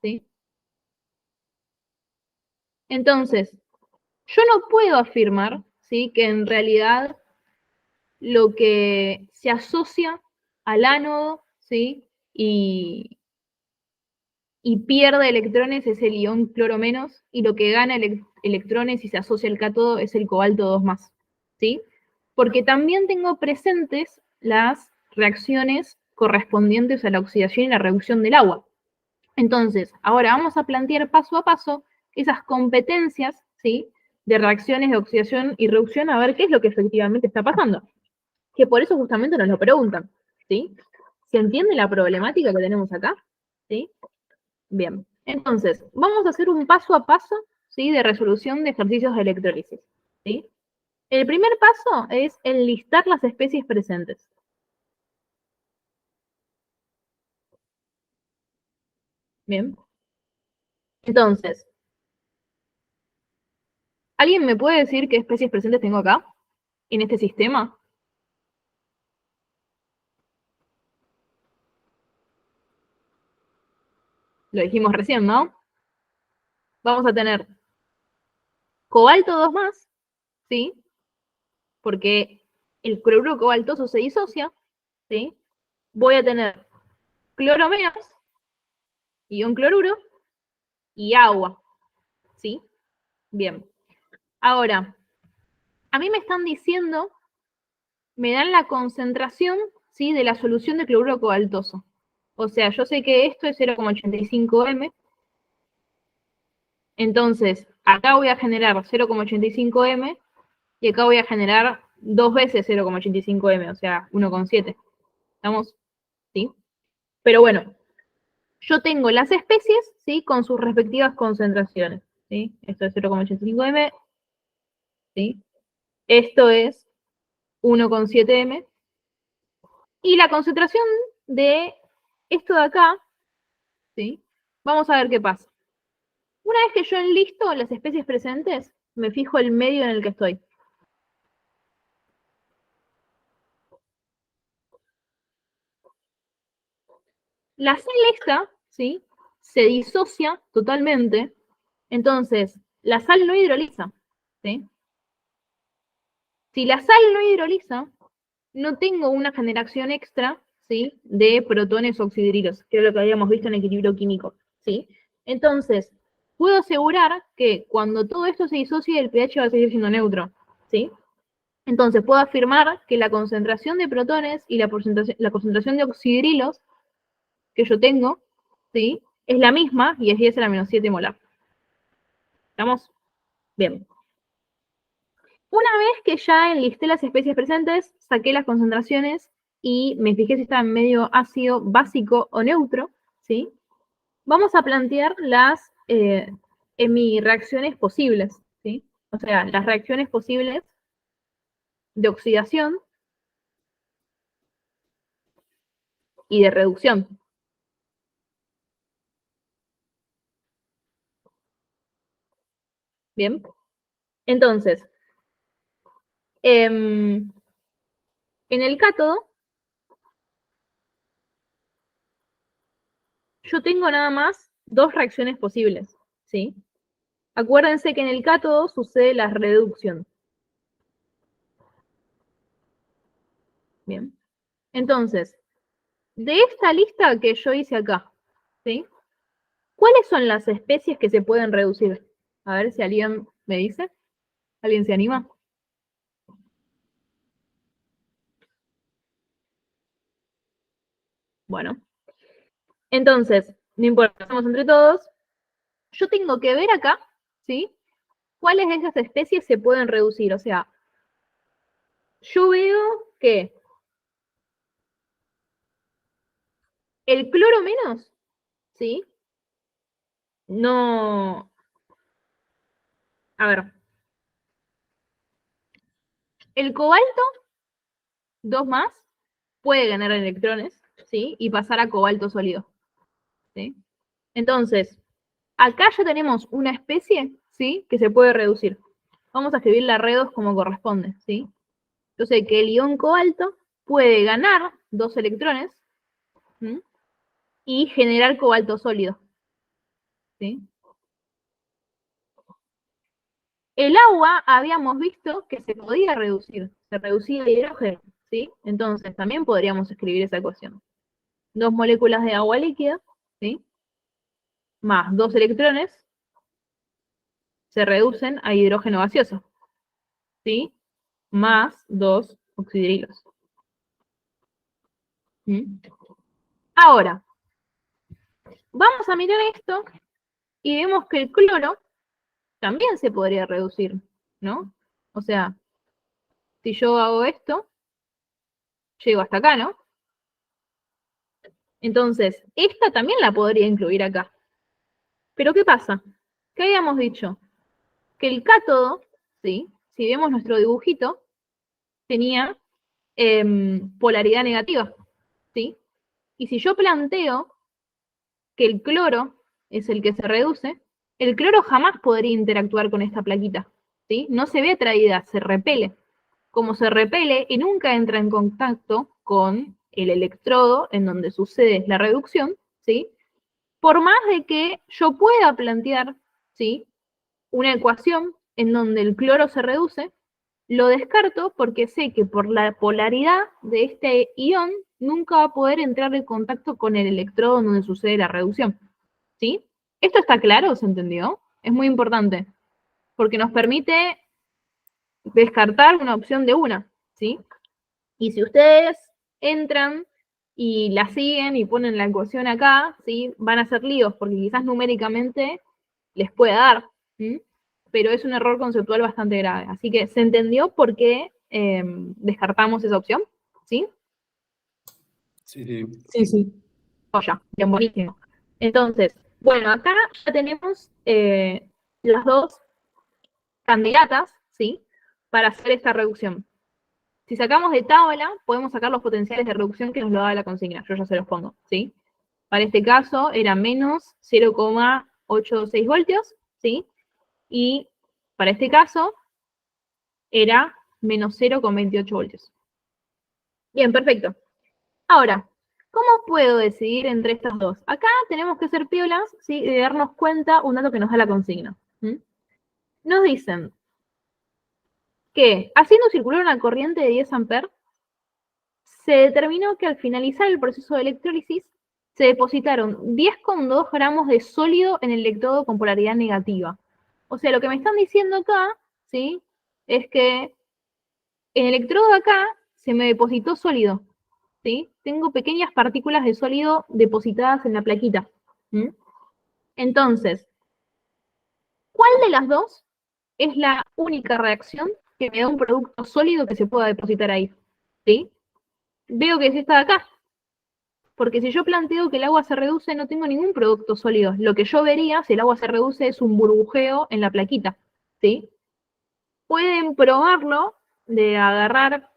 S1: ¿sí? Entonces, yo no puedo afirmar, ¿sí? Que en realidad lo que se asocia al ánodo, ¿sí? Y pierde electrones es el ion cloro menos, y lo que gana electrones y se asocia al cátodo es el cobalto 2 más, ¿sí? Porque también tengo presentes las reacciones correspondientes a la oxidación y la reducción del agua. Entonces, ahora vamos a plantear paso a paso esas competencias, ¿sí? De reacciones de oxidación y reducción, a ver qué es lo que efectivamente está pasando. Que por eso justamente nos lo preguntan, ¿sí? ¿Se entiende la problemática que tenemos acá? ¿Sí? Bien, entonces, vamos a hacer un paso a paso, ¿sí? De resolución de ejercicios de electrólisis, ¿sí? El primer paso es enlistar las especies presentes. Bien. Entonces, ¿alguien me puede decir qué especies presentes tengo acá, en este sistema? Lo dijimos recién, ¿no? Vamos a tener cobalto 2 más, ¿sí? Porque el cloruro cobaltoso se disocia, ¿sí? Voy a tener cloro menos, ion cloruro, y agua, ¿sí? Bien. Ahora, a mí me están diciendo, me dan la concentración, ¿sí? De la solución de cloruro cobaltoso. O sea, yo sé que esto es 0,85 m, entonces acá voy a generar 0,85 m y acá voy a generar 2 veces 0,85 m, o sea, 1,7. ¿Estamos? ¿Sí? Pero bueno, yo tengo las especies, ¿sí? Con sus respectivas concentraciones, ¿sí? Esto es 0,85 m, ¿sí? Esto es 1,7 m. Y la concentración de esto de acá, ¿sí? Vamos a ver qué pasa. Una vez que yo enlisto las especies presentes, me fijo el medio en el que estoy. La sal esta, ¿sí? Se disocia totalmente, entonces la sal no hidroliza, ¿sí? Si la sal no hidroliza, no tengo una generación extra, ¿sí? De protones oxidrilos, que es lo que habíamos visto en equilibrio químico, ¿sí? Entonces, puedo asegurar que cuando todo esto se disocie, el pH va a seguir siendo neutro, ¿sí? Entonces, puedo afirmar que la concentración de protones y la concentración de oxidrilos que yo tengo, ¿sí? Es la misma y es 10 a la menos 7 molar. ¿Estamos? Bien. Una vez que ya enlisté las especies presentes, saqué las concentraciones y me fijé si estaba en medio ácido, básico o neutro, ¿sí? Vamos a plantear las hemireacciones posibles, ¿sí? O sea, las reacciones posibles de oxidación y de reducción. Bien. Entonces, en el cátodo yo tengo nada más dos reacciones posibles, ¿sí? Acuérdense que en el cátodo sucede la reducción. Bien. Entonces, de esta lista que yo hice acá, ¿sí? ¿Cuáles son las especies que se pueden reducir? A ver si alguien me dice. ¿Alguien se anima? Bueno. Entonces, no importa, estamos entre todos. Yo tengo que ver acá, ¿sí? ¿Cuáles de esas especies se pueden reducir? O sea, yo veo que el cloro menos, ¿sí? No. A ver. El cobalto, 2 más, puede ganar electrones, ¿sí? Y pasar a cobalto sólido, ¿sí? Entonces, acá ya tenemos una especie, ¿sí? Que se puede reducir. Vamos a escribir la R2 como corresponde, ¿sí? Yo sé que el ion cobalto puede ganar 2 electrones, ¿sí? Y generar cobalto sólido, ¿sí? El agua habíamos visto que se podía reducir, se reducía el hidrógeno, ¿sí? Entonces también podríamos escribir esa ecuación. 2 moléculas de agua líquida, ¿sí? Más 2 electrones se reducen a hidrógeno gaseoso, ¿sí? Más 2 oxidrilos. ¿Mm? Ahora, vamos a mirar esto y vemos que el cloro también se podría reducir, ¿no? O sea, si yo hago esto, llego hasta acá, ¿no? Entonces, esta también la podría incluir acá. Pero ¿qué pasa? ¿Qué habíamos dicho? Que el cátodo, ¿sí? Si vemos nuestro dibujito, tenía polaridad negativa, ¿sí? Y si yo planteo que el cloro es el que se reduce, el cloro jamás podría interactuar con esta plaquita, ¿sí? No se ve atraída, se repele. Como se repele y nunca entra en contacto con el electrodo en donde sucede la reducción, ¿sí? Por más de que yo pueda plantear, ¿sí? Una ecuación en donde el cloro se reduce, lo descarto porque sé que por la polaridad de este ion nunca va a poder entrar en contacto con el electrodo donde sucede la reducción. ¿Sí? ¿Esto está claro? ¿Se entendió? Es muy importante porque nos permite descartar una opción de una. ¿Sí? Y si ustedes entran y la siguen y ponen la ecuación acá, ¿sí? Van a ser líos porque quizás numéricamente les pueda dar. ¿Sí? Pero es un error conceptual bastante grave. Así que se entendió por qué descartamos esa opción, ¿sí?
S3: Sí, sí.
S2: Sí, sí.
S1: Oh, ya, bien, buenísimo. Entonces, bueno, acá ya tenemos las dos candidatas, ¿sí? Para hacer esta reducción. Si sacamos de tabla, podemos sacar los potenciales de reducción que nos lo da la consigna. Yo ya se los pongo, ¿sí? Para este caso era menos 0,86 voltios, ¿sí? Y para este caso era menos 0,28 voltios. Bien, perfecto. Ahora, ¿cómo puedo decidir entre estas dos? Acá tenemos que ser piolas, ¿sí? Y darnos cuenta un dato que nos da la consigna. ¿Sí? Nos dicen que haciendo circular una corriente de 10 amperes, se determinó que al finalizar el proceso de electrólisis se depositaron 10,2 gramos de sólido en el electrodo con polaridad negativa. O sea, lo que me están diciendo acá, ¿sí? Es que en el electrodo de acá se me depositó sólido, ¿sí? Tengo pequeñas partículas de sólido depositadas en la plaquita. ¿Sí? Entonces, ¿cuál de las dos es la única reacción que me da un producto sólido que se pueda depositar ahí? ¿Sí? Veo que es esta de acá. Porque si yo planteo que el agua se reduce, no tengo ningún producto sólido. Lo que yo vería, si el agua se reduce, es un burbujeo en la plaquita. ¿Sí? Pueden probarlo de agarrar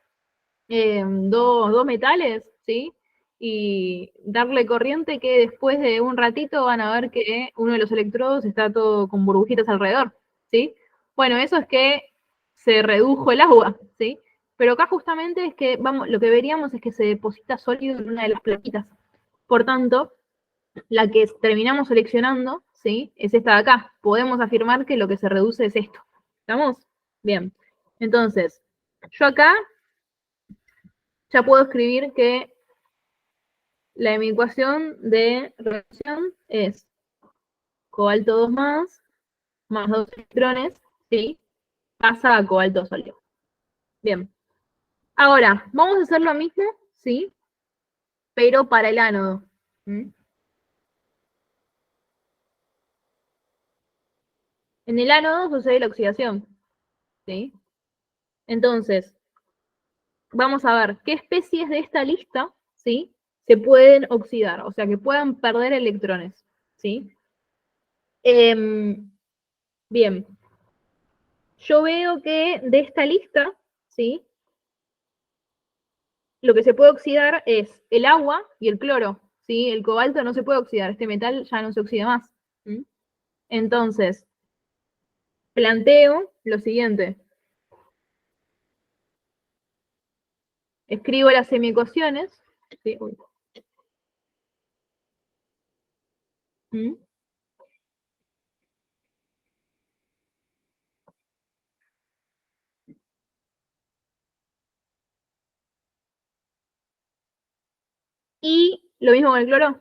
S1: dos metales, ¿sí? Y darle corriente que después de un ratito van a ver que uno de los electrodos está todo con burbujitas alrededor, ¿sí? Bueno, eso es que se redujo el agua, ¿sí? Pero acá justamente es que, vamos, lo que veríamos es que se deposita sólido en una de las plaquitas. Por tanto, la que terminamos seleccionando, ¿sí? Es esta de acá. Podemos afirmar que lo que se reduce es esto. ¿Estamos? Bien. Entonces, yo acá ya puedo escribir que la de mi ecuación de reacción es cobalto 2 más 2 electrones, ¿sí? Pasa a cobalto sólido. Bien. Ahora, vamos a hacer lo mismo, ¿sí? Pero para el ánodo. ¿Mm? En el ánodo sucede la oxidación, ¿sí? Entonces, vamos a ver qué especies de esta lista, ¿sí? Se pueden oxidar, o sea, que puedan perder electrones, ¿sí? Bien, yo veo que de esta lista, ¿sí? Lo que se puede oxidar es el agua y el cloro, ¿sí? El cobalto no se puede oxidar, este metal ya no se oxida más. ¿Sí? Entonces, planteo lo siguiente. Escribo las semiecuaciones, ¿sí? ¿Mm? Y lo mismo con el cloro.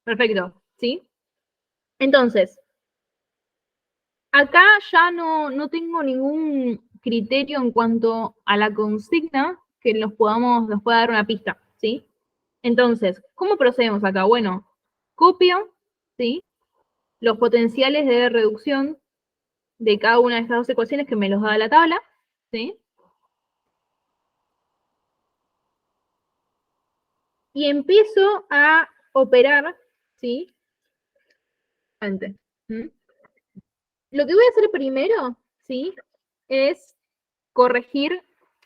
S1: Perfecto, ¿sí? Entonces, acá ya no tengo ningún criterio en cuanto a la consigna que nos pueda dar una pista, ¿sí? Entonces, ¿cómo procedemos acá? Bueno, copio, ¿sí? Los potenciales de reducción de cada una de estas dos ecuaciones que me los da la tabla, ¿sí? Y empiezo a operar, ¿sí? ¿Mm? Lo que voy a hacer primero, ¿sí? Es corregir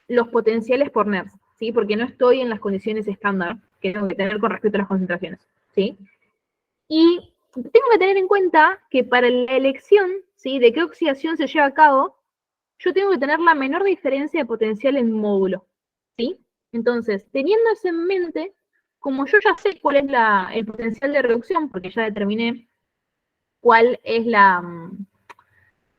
S1: los potenciales por NERS, ¿sí? Porque no estoy en las condiciones estándar que tengo que tener con respecto a las concentraciones, ¿sí? Y tengo que tener en cuenta que para la elección, ¿sí? De qué oxidación se lleva a cabo, yo tengo que tener la menor diferencia de potencial en módulo, ¿sí? Entonces, teniendo eso en mente, como yo ya sé cuál es el potencial de reducción, porque ya determiné cuál es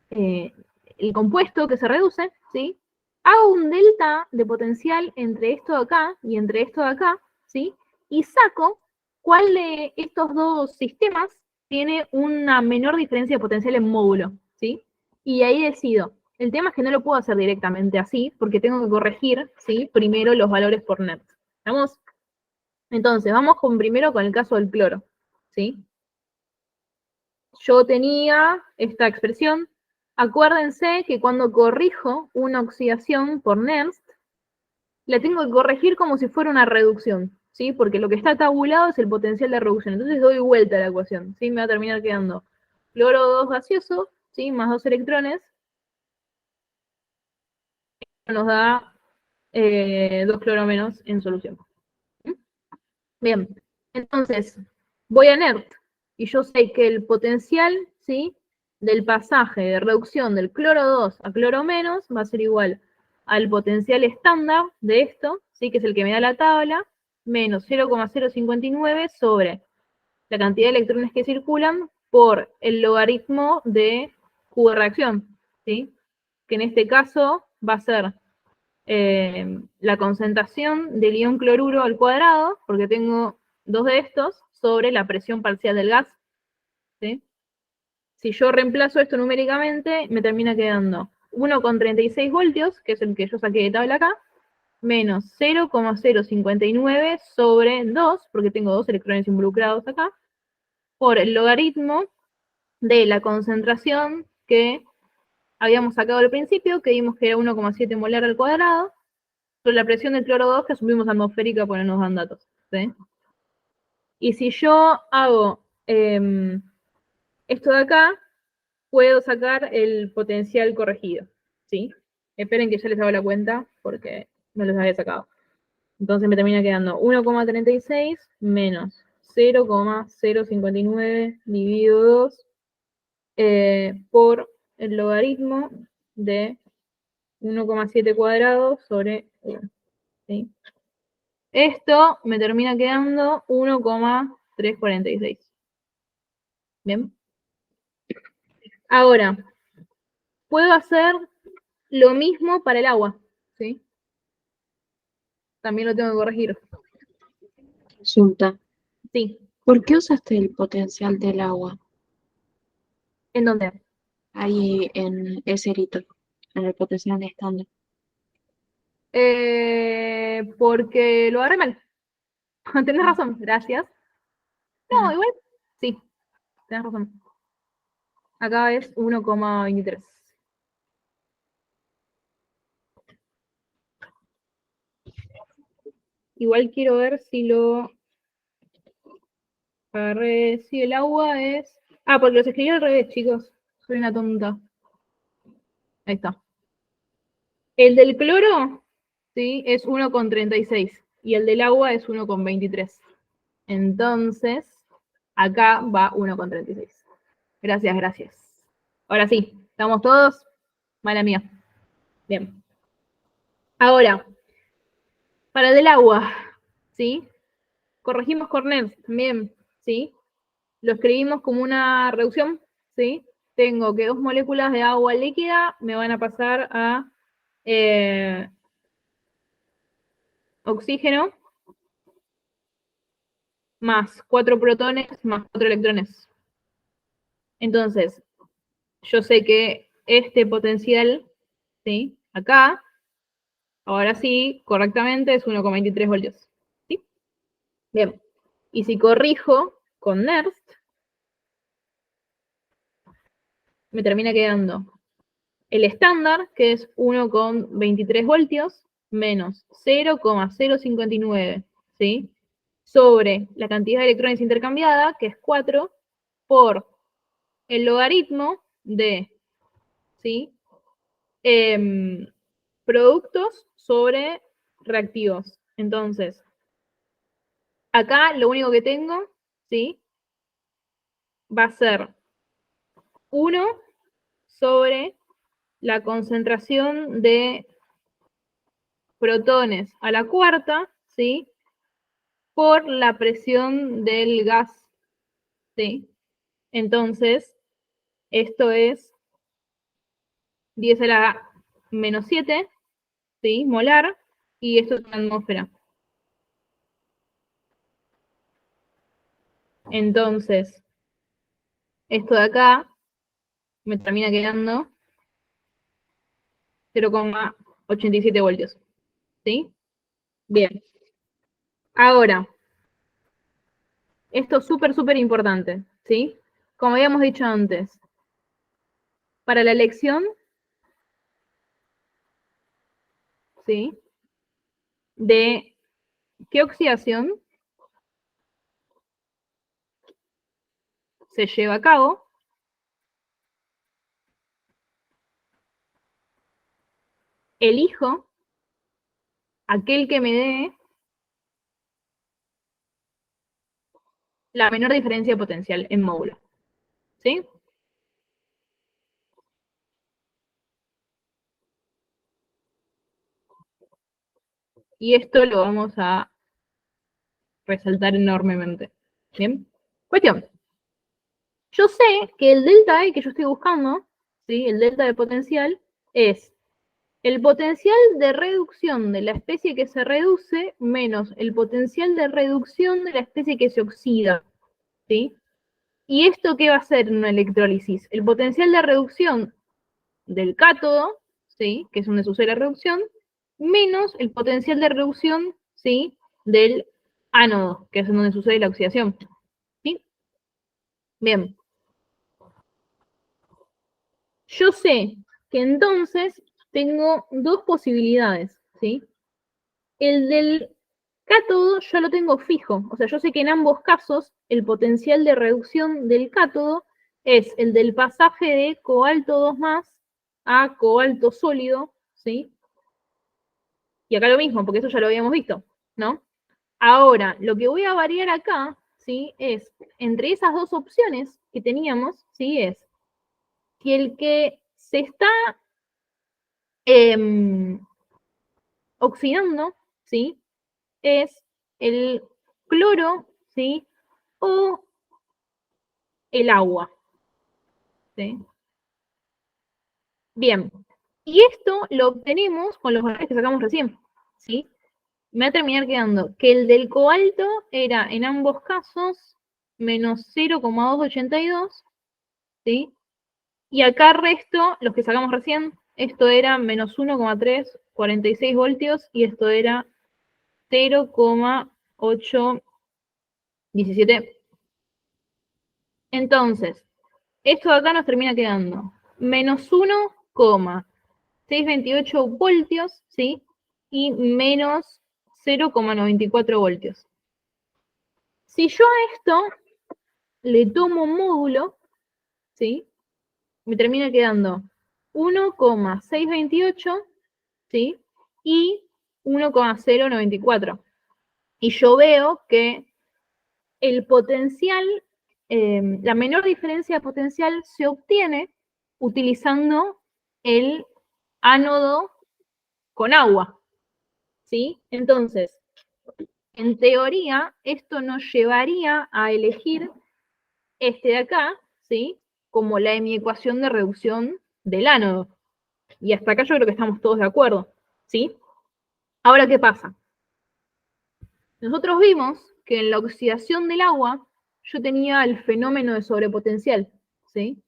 S1: el compuesto que se reduce, ¿sí? Hago un delta de potencial entre esto de acá y entre esto de acá, ¿sí? Y saco cuál de estos dos sistemas tiene una menor diferencia de potencial en módulo, ¿sí? Y ahí decido. El tema es que no lo puedo hacer directamente así, porque tengo que corregir, ¿sí? Primero los valores por net. ¿Vamos? Entonces, vamos primero con el caso del cloro, ¿sí? Yo tenía esta expresión. Acuérdense que cuando corrijo una oxidación por Nernst, la tengo que corregir como si fuera una reducción, ¿sí? Porque lo que está tabulado es el potencial de reducción. Entonces doy vuelta a la ecuación, ¿sí? Me va a terminar quedando cloro 2 gaseoso, ¿sí? Más 2 electrones, nos da 2 cloro menos en solución. ¿Sí? Bien, entonces voy a NERT y yo sé que el potencial, ¿sí? Del pasaje de reducción del cloro 2 a cloro menos va a ser igual al potencial estándar de esto, ¿sí? Que es el que me da la tabla, menos 0,059 sobre la cantidad de electrones que circulan por el logaritmo de Q de reacción, ¿sí? Que en este caso va a ser la concentración del ion cloruro al cuadrado, porque tengo dos de estos, sobre la presión parcial del gas, ¿sí? Si yo reemplazo esto numéricamente, me termina quedando 1,36 voltios, que es el que yo saqué de tabla acá, menos 0,059 sobre 2, porque tengo dos electrones involucrados acá, por el logaritmo de la concentración que habíamos sacado al principio, que vimos que era 1,7 molar al cuadrado, sobre la presión del cloro 2 que asumimos atmosférica porque no nos dan datos, ¿sí? Y si yo hago esto de acá, puedo sacar el potencial corregido, ¿sí? Esperen que ya les hago la cuenta porque no les había sacado. Entonces me termina quedando 1,36 menos 0,059 dividido 2 por el logaritmo de 1,7 cuadrado sobre 1. ¿Sí? Esto me termina quedando 1,346. Bien. Ahora, puedo hacer lo mismo para el agua. ¿Sí? También lo tengo que corregir.
S4: Consulta.
S1: Sí.
S4: ¿Por qué usaste el potencial del agua
S1: ¿En dónde?
S4: ahí en ese grito, en el potencial estándar?
S1: Porque lo agarré mal. Tenés razón, gracias. No, igual, sí, tenés razón. Acá es 1,23. Igual quiero ver si lo agarré. Si el agua es. Ah, porque los escribí al revés, chicos. Soy una tonta. Ahí está. El del cloro, sí, es 1,36. Y el del agua es 1,23. Entonces, acá va 1,36. Gracias, gracias. Ahora sí, ¿estamos todos? Mala mía. Bien. Ahora, para el del agua, ¿sí? Corregimos Cornell también, ¿sí? Lo escribimos como una reducción, ¿sí? Tengo que 2 moléculas de agua líquida me van a pasar a oxígeno más 4 protones más 4 electrones. Entonces, yo sé que este potencial, ¿sí? Acá, ahora sí, correctamente es 1,23 voltios. ¿Sí? Bien. Y si corrijo con NERST, me termina quedando el estándar, que es 1,23 voltios, menos 0,059, ¿sí? Sobre la cantidad de electrones intercambiada, que es 4, por el logaritmo de, ¿sí? Productos sobre reactivos. Entonces, acá lo único que tengo, ¿sí? Va a ser 1 sobre la concentración de protones a la cuarta, ¿sí? Por la presión del gas, ¿sí? Entonces, esto es 10 a la menos 7, ¿sí? Molar, y esto es una atmósfera. Entonces, esto de acá me termina quedando 0,87 voltios, ¿sí? Bien. Ahora, esto es súper, súper importante, ¿sí? Como habíamos dicho antes, para la elección, ¿sí? De qué oxidación se lleva a cabo, elijo aquel que me dé la menor diferencia potencial en módulo, ¿sí? Y esto lo vamos a resaltar enormemente, ¿bien? Cuestión. Yo sé que el delta E que yo estoy buscando, ¿sí? El delta de potencial, es el potencial de reducción de la especie que se reduce menos el potencial de reducción de la especie que se oxida, ¿sí? ¿Y esto qué va a hacer en una electrólisis? El potencial de reducción del cátodo, ¿sí? Que es donde sucede la reducción, menos el potencial de reducción, ¿sí? Del ánodo, que es donde sucede la oxidación, ¿sí? Bien. Yo sé que entonces tengo dos posibilidades, ¿sí? El del cátodo ya lo tengo fijo, o sea, yo sé que en ambos casos el potencial de reducción del cátodo es el del pasaje de cobalto 2 más a cobalto sólido, ¿sí? Y acá lo mismo, porque eso ya lo habíamos visto, ¿no? Ahora, lo que voy a variar acá, ¿sí? Es entre esas dos opciones que teníamos, ¿sí? Es si el que se está oxidando, ¿sí? Es el cloro, ¿sí? O el agua, ¿sí? Bien, y esto lo obtenemos con los valores que sacamos recién, ¿sí? Me va a terminar quedando que el del cobalto era en ambos casos menos 0,282, ¿sí? Y acá resto, los que sacamos recién, esto era menos 1,346 voltios y esto era 0,817. Entonces, esto de acá nos termina quedando menos 1,628 voltios, ¿sí? Y menos 0,94 voltios. Si yo a esto le tomo un módulo, ¿sí? Me termina quedando 1,628, ¿sí? Y 1,094. Y yo veo que el potencial, la menor diferencia de potencial se obtiene utilizando el ánodo con agua, ¿sí? Entonces, en teoría, esto nos llevaría a elegir este de acá, ¿sí? Como la de mi ecuación de reducción del ánodo. Y hasta acá yo creo que estamos todos de acuerdo, ¿sí? Ahora, ¿qué pasa? Nosotros vimos que en la oxidación del agua yo tenía el fenómeno de sobrepotencial, ¿sí?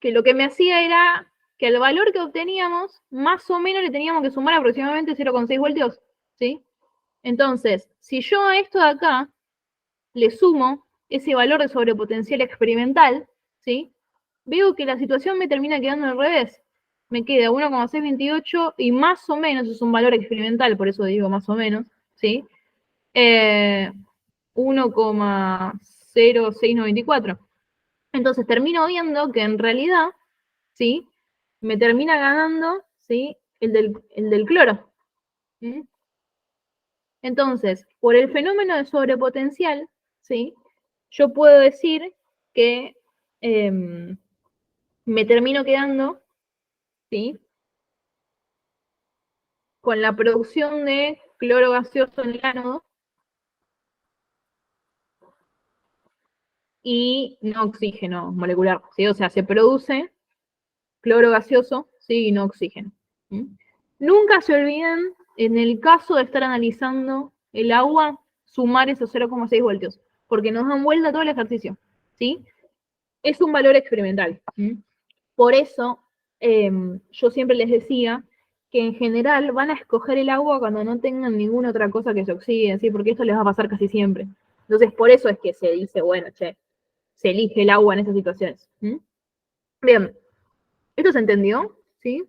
S1: Que lo que me hacía era que al valor que obteníamos, más o menos le teníamos que sumar aproximadamente 0,6 voltios, ¿sí? Entonces, si yo a esto de acá le sumo ese valor de sobrepotencial experimental, ¿sí? Veo que la situación me termina quedando al revés. Me queda 1,628 y más o menos, es un valor experimental, por eso digo más o menos, ¿sí? 1,0694. Entonces termino viendo que en realidad, ¿sí? Me termina ganando, ¿sí? El del cloro. ¿Sí? Entonces, por el fenómeno de sobrepotencial, ¿sí? Yo puedo decir que me termino quedando, ¿sí? Con la producción de cloro gaseoso en el ánodo y no oxígeno molecular, ¿sí? O sea, se produce cloro gaseoso, ¿sí? Y no oxígeno. ¿Sí? Nunca se olviden, en el caso de estar analizando el agua, sumar esos 0,6 voltios, porque nos dan vuelta todo el ejercicio, ¿sí? Es un valor experimental. ¿Sí? Por eso, yo siempre les decía que en general van a escoger el agua cuando no tengan ninguna otra cosa que se oxide, ¿sí? Porque esto les va a pasar casi siempre. Entonces, por eso es que se dice, bueno, che, se elige el agua en esas situaciones. ¿Sí? Bien, ¿esto se entendió? ¿Sí?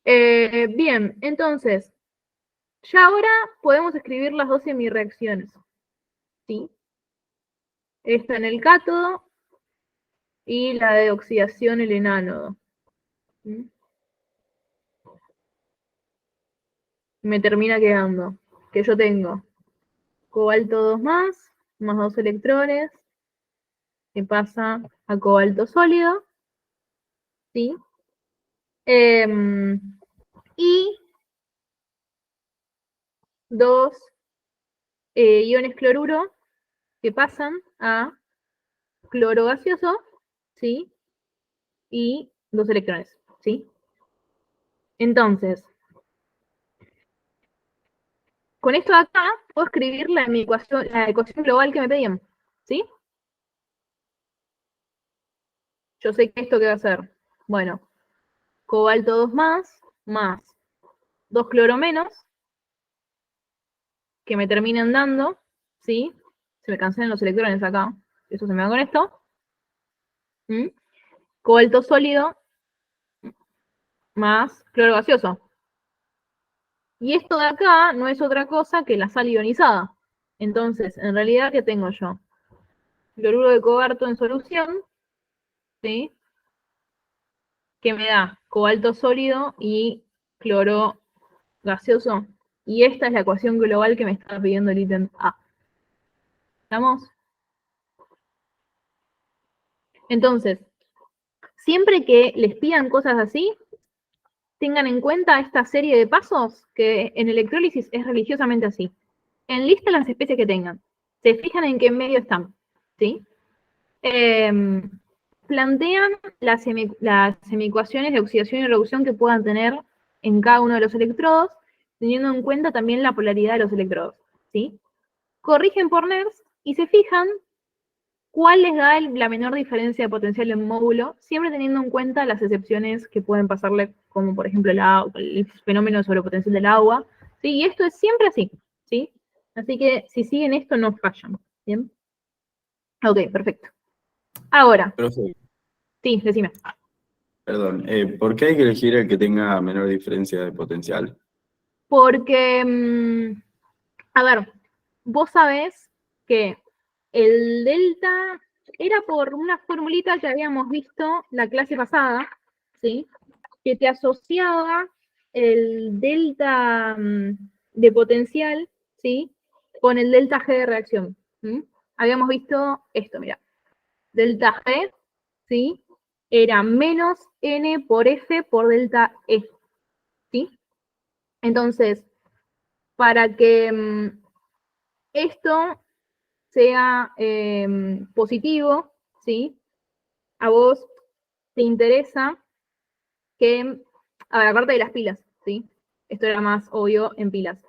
S1: Bien, entonces, ya ahora podemos escribir las dos semireacciones. ¿Sí? Esta en el cátodo y la de oxidación en el ánodo. ¿Sí? Me termina quedando que yo tengo cobalto 2 más 2 electrones, que pasa a cobalto sólido, ¿sí? Y 2 iones cloruro que pasan a cloro gaseoso, ¿sí? Y 2 electrones, ¿sí? Entonces, con esto de acá puedo escribir la ecuación global que me pedían, ¿sí? Yo sé que esto que va a ser, bueno, cobalto 2 más 2 cloro menos, que me terminan dando, ¿sí? Se me cancelan los electrones acá, eso se me da con esto. ¿Mm? Cobalto sólido más cloro gaseoso. Y esto de acá no es otra cosa que la sal ionizada. Entonces, en realidad, ¿qué tengo yo? Cloruro de cobalto en solución, ¿sí? Que me da cobalto sólido y cloro gaseoso, Y esta es la ecuación global que me está pidiendo el ítem A. ¿Estamos? Entonces, siempre que les pidan cosas así, tengan en cuenta esta serie de pasos que en electrólisis es religiosamente así. Enlistan las especies que tengan. Se fijan en qué medio están. ¿Sí? Plantean las semiecuaciones de oxidación y reducción que puedan tener en cada uno de los electrodos, teniendo en cuenta también la polaridad de los electrodos. ¿Sí? Corrigen por NERS y se fijan cuál les da la menor diferencia de potencial en módulo, siempre teniendo en cuenta las excepciones que pueden pasarle, como por ejemplo el fenómeno de sobrepotencial del agua. ¿Sí? Y esto es siempre así. ¿Sí? Así que si siguen esto, no fallan. ¿Bien? Ok, perfecto. Ahora,
S3: Profe,
S1: sí, decime.
S3: perdón, ¿por qué hay que elegir el que tenga menor diferencia de potencial?
S1: Porque, a ver, vos sabés que el delta era por una formulita que habíamos visto la clase pasada, ¿sí? Que te asociaba el delta de potencial, ¿sí? Con el delta G de reacción. ¿Sí? Habíamos visto esto, mira. Delta G, ¿sí? Era menos N por F por delta E, ¿sí? Entonces, para que esto sea positivo, ¿sí? A vos te interesa que, a ver, aparte de las pilas, ¿sí? Esto era más obvio en pilas.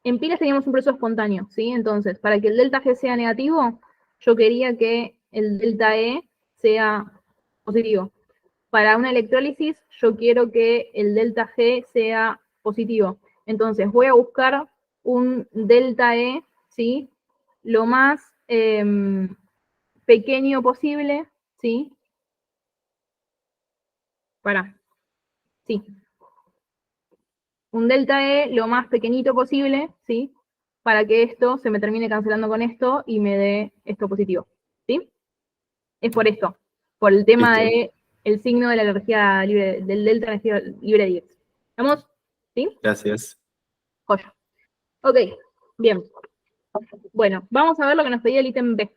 S1: En pilas teníamos un proceso espontáneo, ¿sí? Entonces, para que el delta G sea negativo, yo quería que el delta E sea positivo. Para una electrólisis, yo quiero que el delta G sea positivo. Entonces, voy a buscar un delta E, ¿sí? Lo más pequeño posible, ¿sí? Sí. Un delta E lo más pequeñito posible, ¿sí? Para que esto se me termine cancelando con esto y me dé esto positivo, ¿sí? Es por esto, por el tema
S3: Listo.
S1: de el signo de la energía libre, del delta de energía libre de Diez. ¿Estamos? ¿Sí?
S3: Gracias.
S1: Joya. Ok, bien. Bueno, vamos a ver lo que nos pedía el ítem B.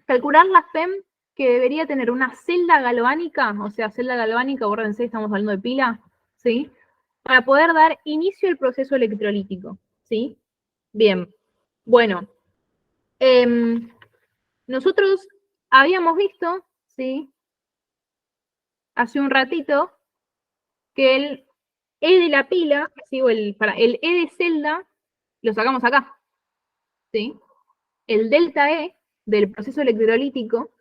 S1: Calcular la FEM que debería tener una celda galvánica, o sea, celda galvánica, acuérdense, estamos hablando de pila, ¿sí? Para poder dar inicio al proceso electrolítico, ¿sí? Bien, bueno, nosotros habíamos visto, ¿sí? Hace un ratito, que el E de la pila, ¿sí? el E de celda, lo sacamos acá, ¿sí? El delta E del proceso electrolítico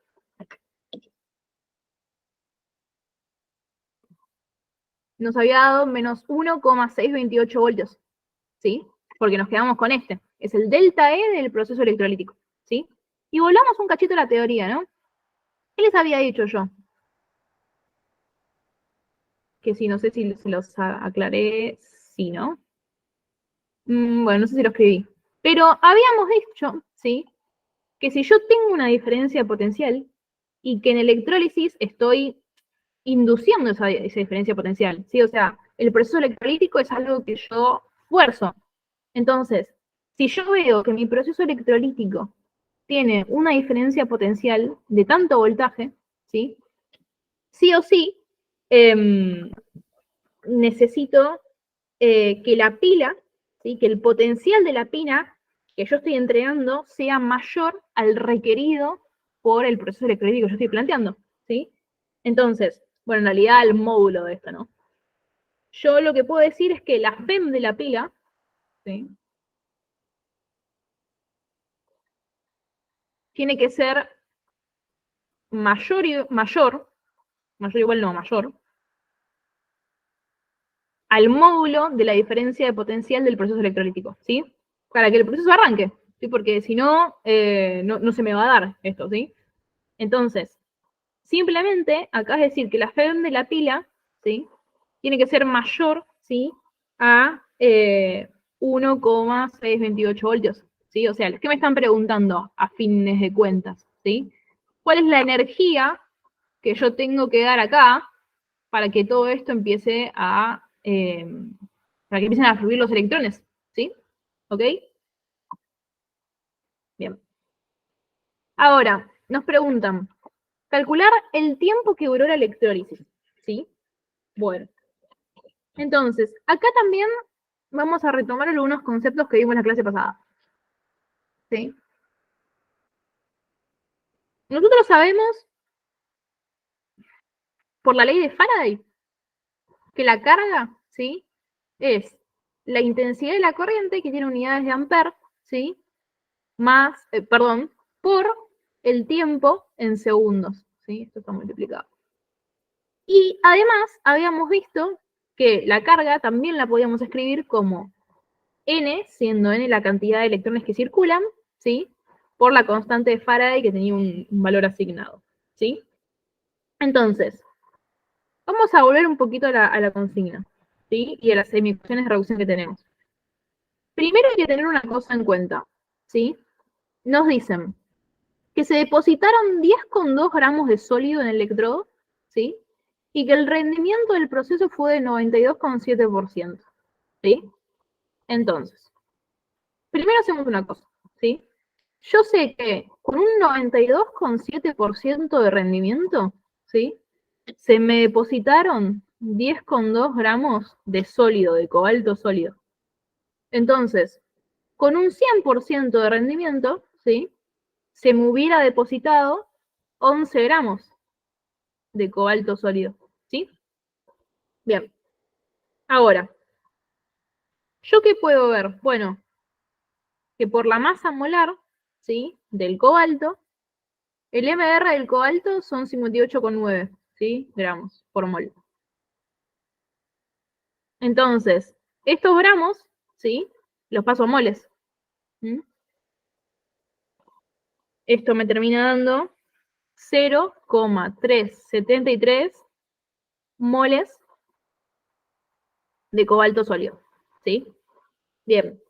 S1: nos había dado menos 1,628 voltios, ¿sí? Porque nos quedamos con este. Es el delta E del proceso electrolítico, ¿sí? Y volvamos un cachito a la teoría, ¿no? ¿Qué les había dicho yo? Que sí, no sé si se los aclaré, sí, ¿no? Bueno, no sé si lo escribí. Pero habíamos dicho, ¿sí? Que si yo tengo una diferencia potencial y que en electrólisis estoy induciendo esa diferencia potencial, ¿sí? O sea, el proceso electrolítico es algo que yo fuerzo. Entonces, si yo veo que mi proceso electrolítico tiene una diferencia potencial de tanto voltaje, ¿sí? Sí o sí, necesito que la pila, ¿sí? Que el potencial de la pila que yo estoy entregando sea mayor al requerido por el proceso electrolítico que yo estoy planteando, ¿sí? Entonces, bueno, en realidad el módulo de esto, ¿no? Yo lo que puedo decir es que la FEM de la pila, ¿sí? Tiene que ser mayor igual no, mayor, al módulo de la diferencia de potencial del proceso electrolítico, ¿sí? Para que el proceso arranque, ¿sí? Porque si no, no se me va a dar esto, ¿sí? Entonces, simplemente acá es decir que la FEM de la pila, ¿sí? Tiene que ser mayor, ¿sí? A 1,628 voltios, ¿sí? O sea, ¿qué me están preguntando a fines de cuentas, ¿sí? ¿Cuál es la energía que yo tengo que dar acá, para que todo esto empiece a, para que empiecen a fluir los electrones, ¿sí? ¿Ok? Bien. Ahora, nos preguntan, calcular el tiempo que duró la electrólisis, ¿sí? Bueno, entonces, acá también vamos a retomar algunos conceptos que vimos en la clase pasada, ¿sí? Nosotros sabemos, por la ley de Faraday, que la carga, ¿sí? Es la intensidad de la corriente, que tiene unidades de amper, ¿sí? Más, perdón, por el tiempo en segundos, ¿sí? Esto está multiplicado. Y además, habíamos visto que la carga también la podíamos escribir como n, siendo n la cantidad de electrones que circulan, ¿sí? Por la constante de Faraday que tenía un valor asignado, ¿sí? Entonces, vamos a volver un poquito a la consigna, ¿sí? Y a las ecuaciones de reducción que tenemos. Primero hay que tener una cosa en cuenta, ¿sí? Nos dicen que se depositaron 10,2 gramos de sólido en el electrodo, ¿sí? Y que el rendimiento del proceso fue de 92,7%, ¿sí? Entonces, primero hacemos una cosa, ¿sí? Yo sé que con un 92,7% de rendimiento, ¿sí? Se me depositaron 10,2 gramos de sólido, de cobalto sólido. Entonces, con un 100% de rendimiento, ¿sí? Se me hubiera depositado 11 gramos de cobalto sólido, ¿sí? Bien. Ahora, ¿yo qué puedo ver? Bueno, que por la masa molar, ¿sí? Del cobalto, el MR del cobalto son 58,9, ¿sí? Gramos por mol. Entonces, estos gramos, ¿sí? Los paso a moles. ¿Mm? Esto me termina dando 0,373 moles de cobalto sólido, ¿sí? Bien.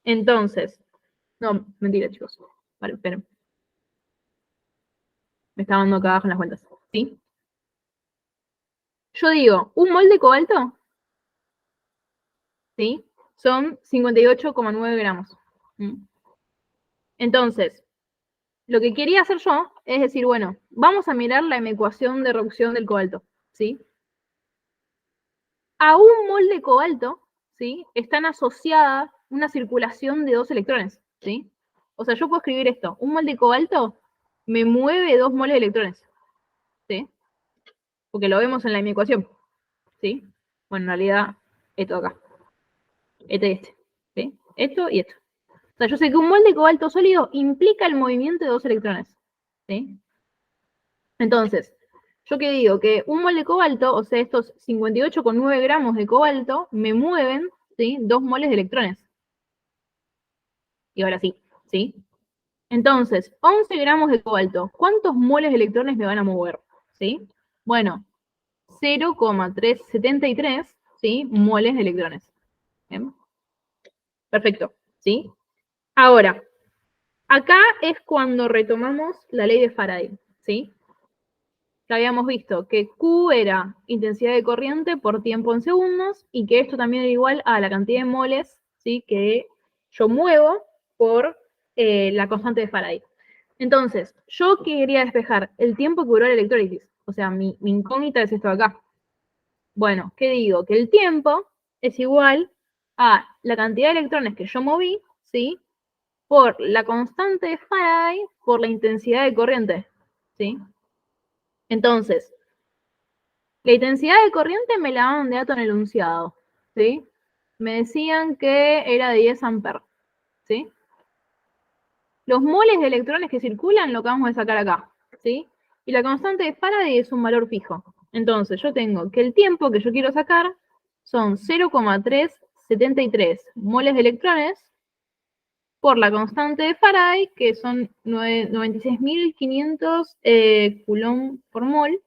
S1: Entonces, no, mentira, chicos. Vale, esperen. Me está dando acá abajo en las cuentas, ¿sí? Yo digo, un mol de cobalto, ¿sí? Son 58,9 gramos. ¿Mm? Entonces, lo que quería hacer yo es decir, bueno, vamos a mirar la ecuación de reducción del cobalto, ¿sí? A un mol de cobalto, ¿sí? Están asociadas una circulación de 2 electrones, ¿sí? O sea, yo puedo escribir esto, un mol de cobalto me mueve 2 moles de electrones, ¿sí? Porque lo vemos en la ecuación, ¿sí? Bueno, en realidad, esto acá, este y este, ¿sí? Esto y esto. O sea, yo sé que un mol de cobalto sólido implica el movimiento de 2 electrones, ¿sí? Entonces, ¿yo qué digo? Que un mol de cobalto, o sea, estos 58,9 gramos de cobalto, me mueven, ¿sí? 2 moles de electrones. Y ahora sí, ¿sí? Entonces, 11 gramos de cobalto, ¿cuántos moles de electrones me van a mover? ¿Sí? Bueno, 0,373, ¿sí? Moles de electrones. ¿Bien? Perfecto, ¿sí? Ahora, acá es cuando retomamos la ley de Faraday, ¿sí? Ya habíamos visto que Q era intensidad de corriente por tiempo en segundos y que esto también era igual a la cantidad de moles, ¿sí? Que yo muevo por la constante de Faraday. Entonces, yo quería despejar el tiempo que duró la electrólisis. O sea, mi incógnita es esto de acá. Bueno, ¿qué digo? Que el tiempo es igual a la cantidad de electrones que yo moví, ¿sí? Por la constante de Faraday por la intensidad de corriente, ¿sí? Entonces, la intensidad de corriente me la daban de dato en el enunciado, ¿sí? Me decían que era de 10 amperes, ¿sí? Los moles de electrones que circulan lo acabamos de sacar acá, ¿sí? Y la constante de Faraday es un valor fijo. Entonces, yo tengo que el tiempo que yo quiero sacar son 0,373 moles de electrones por la constante de Faraday, que son 96.500 coulomb por mol,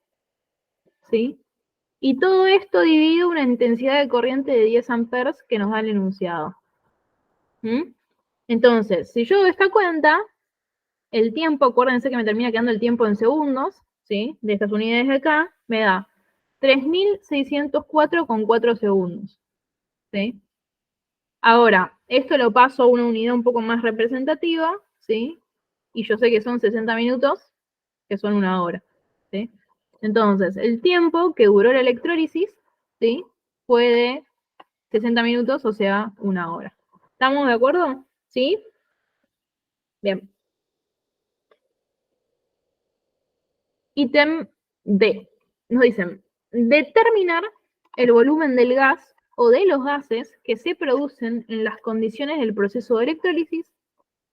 S1: ¿sí? Y todo esto dividido una intensidad de corriente de 10 amperes que nos da el enunciado. ¿Mm? Entonces, si yo doy esta cuenta, el tiempo, acuérdense que me termina quedando el tiempo en segundos, ¿sí? De estas unidades de acá, me da 3.604,4 segundos. ¿Sí? Ahora, esto lo paso a una unidad un poco más representativa, ¿sí? Y yo sé que son 60 minutos, que son 1 hora, ¿sí? Entonces, el tiempo que duró la electrólisis, ¿sí? Fue de 60 minutos, o sea, 1 hora. ¿Estamos de acuerdo? ¿Sí? Bien. Ítem D. Nos dicen, determinar el volumen del gas o de los gases que se producen en las condiciones del proceso de electrólisis,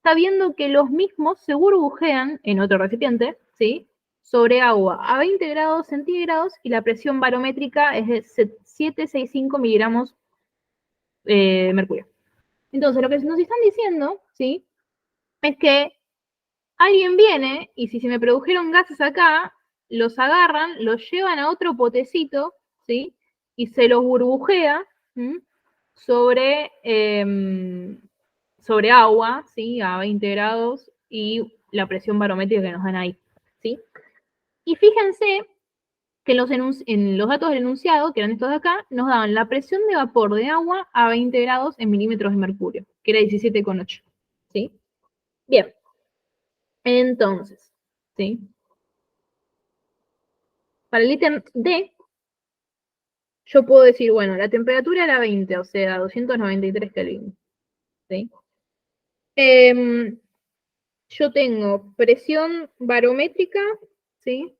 S1: sabiendo que los mismos se burbujean en otro recipiente, ¿sí? Sobre agua a 20 grados centígrados y la presión barométrica es de 765 miligramos de mercurio. Entonces, lo que nos están diciendo, ¿sí? Es que alguien viene y si se me produjeron gases acá, los agarran, los llevan a otro potecito, ¿sí? Y se los burbujea sobre, sobre agua, ¿sí? A 20 grados y la presión barométrica que nos dan ahí, ¿sí? Y fíjense que en los datos del enunciado, que eran estos de acá, nos daban la presión de vapor de agua a 20 grados en milímetros de mercurio, que era 17,8, ¿sí? Bien. Entonces, ¿sí? Para el ítem D, yo puedo decir, bueno, la temperatura era 20, o sea, 293 Kelvin, ¿sí? Yo tengo presión barométrica, ¿sí?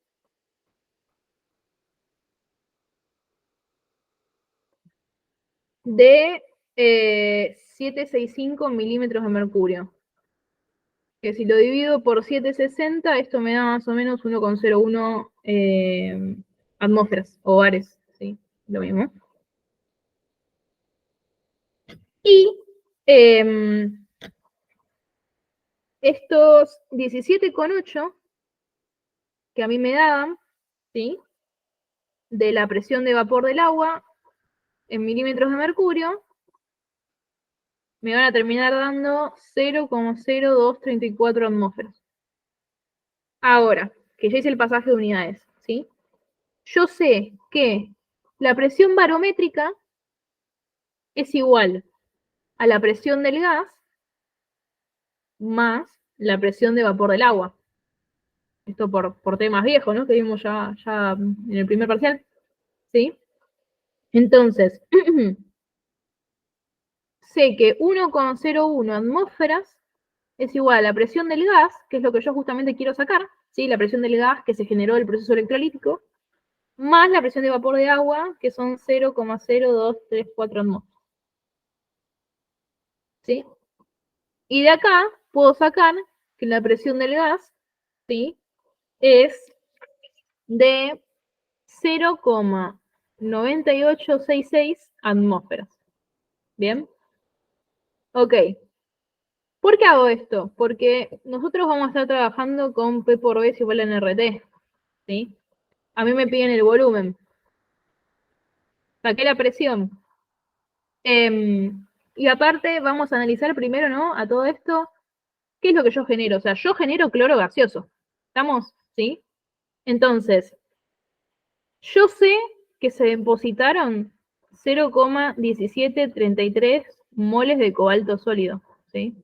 S1: De 765 milímetros de mercurio. Que si lo divido por 760, esto me da más o menos 1,01 atmósferas o bares, ¿sí? Lo mismo. Y estos 17,8 que a mí me daban, ¿sí? De la presión de vapor del agua en milímetros de mercurio, me van a terminar dando 0,0234 atmósferas. Ahora, que ya hice el pasaje de unidades, ¿sí? Yo sé que la presión barométrica es igual a la presión del gas más la presión de vapor del agua. Esto por temas viejos, ¿no? Que vimos ya en el primer parcial, ¿sí? Entonces, sé que 1,01 atmósferas es igual a la presión del gas, que es lo que yo justamente quiero sacar, ¿sí? La presión del gas que se generó del proceso electrolítico, más la presión de vapor de agua, que son 0,0234 atmósferas. ¿Sí? Y de acá puedo sacar que la presión del gas, ¿sí? Es de 0,9866 atmósferas. ¿Bien? Ok. ¿Por qué hago esto? Porque nosotros vamos a estar trabajando con P por B es igual a NRT. ¿Sí? A mí me piden el volumen. Saqué la presión. Y aparte vamos a analizar primero, ¿no? A todo esto, ¿qué es lo que yo genero? O sea, yo genero cloro gaseoso. ¿Estamos? ¿Sí? Entonces, yo sé que se depositaron 0,1733 moles de cobalto sólido, ¿sí?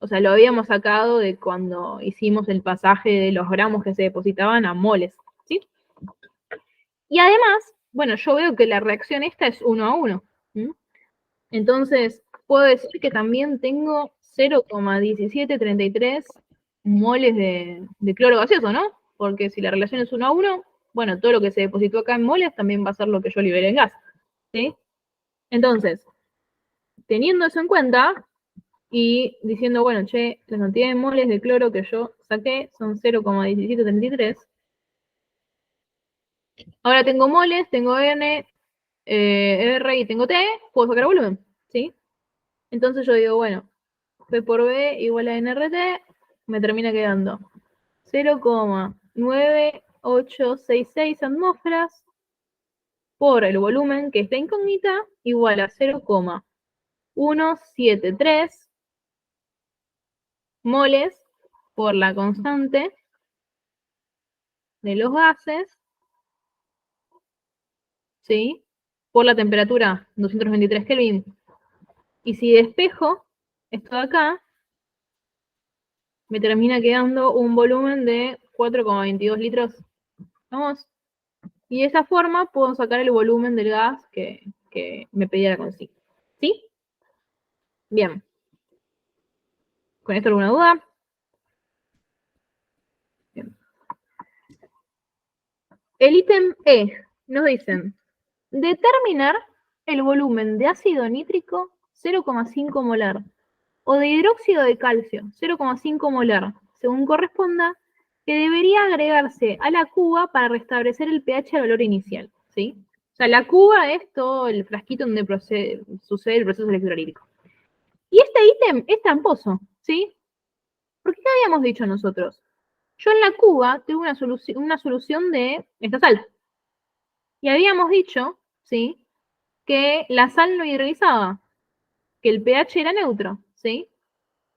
S1: O sea, lo habíamos sacado de cuando hicimos el pasaje de los gramos que se depositaban a moles, ¿sí? Y además, bueno, yo veo que la reacción esta es 1 a 1. Entonces, puedo decir que también tengo 0,1733 moles de cloro gaseoso, ¿no? Porque si la relación es 1 a 1, bueno, todo lo que se depositó acá en moles también va a ser lo que yo liberé en gas, ¿sí? Entonces, teniendo eso en cuenta y diciendo, bueno, che, la cantidad de moles de cloro que yo saqué son 0,1733. Ahora tengo moles, tengo N, R y tengo T, puedo sacar volumen, ¿sí? Entonces yo digo, bueno, P por B igual a NRT, me termina quedando 0,9866 atmósferas por el volumen, que está incógnita, igual a 0,173 moles por la constante de los gases ¿sí? Por la temperatura, 223 Kelvin. Y si despejo esto de acá, me termina quedando un volumen de 4,22 litros. ¿Vamos? Y de esa forma puedo sacar el volumen del gas que me pedía la consigna. ¿Sí? Bien. ¿Con esto alguna duda? Bien. El ítem E nos dicen determinar el volumen de ácido nítrico 0,5 molar o de hidróxido de calcio 0,5 molar, según corresponda, que debería agregarse a la cuba para restablecer el pH al valor inicial, ¿sí? O sea, la cuba es todo el frasquito donde sucede el proceso electrolítico. Y este ítem es tramposo, ¿sí? Porque ¿qué habíamos dicho nosotros? Yo en la cuba tengo una solución de esta sal. Y habíamos dicho, ¿sí? Que la sal no hidrolizaba, que el pH era neutro, ¿sí?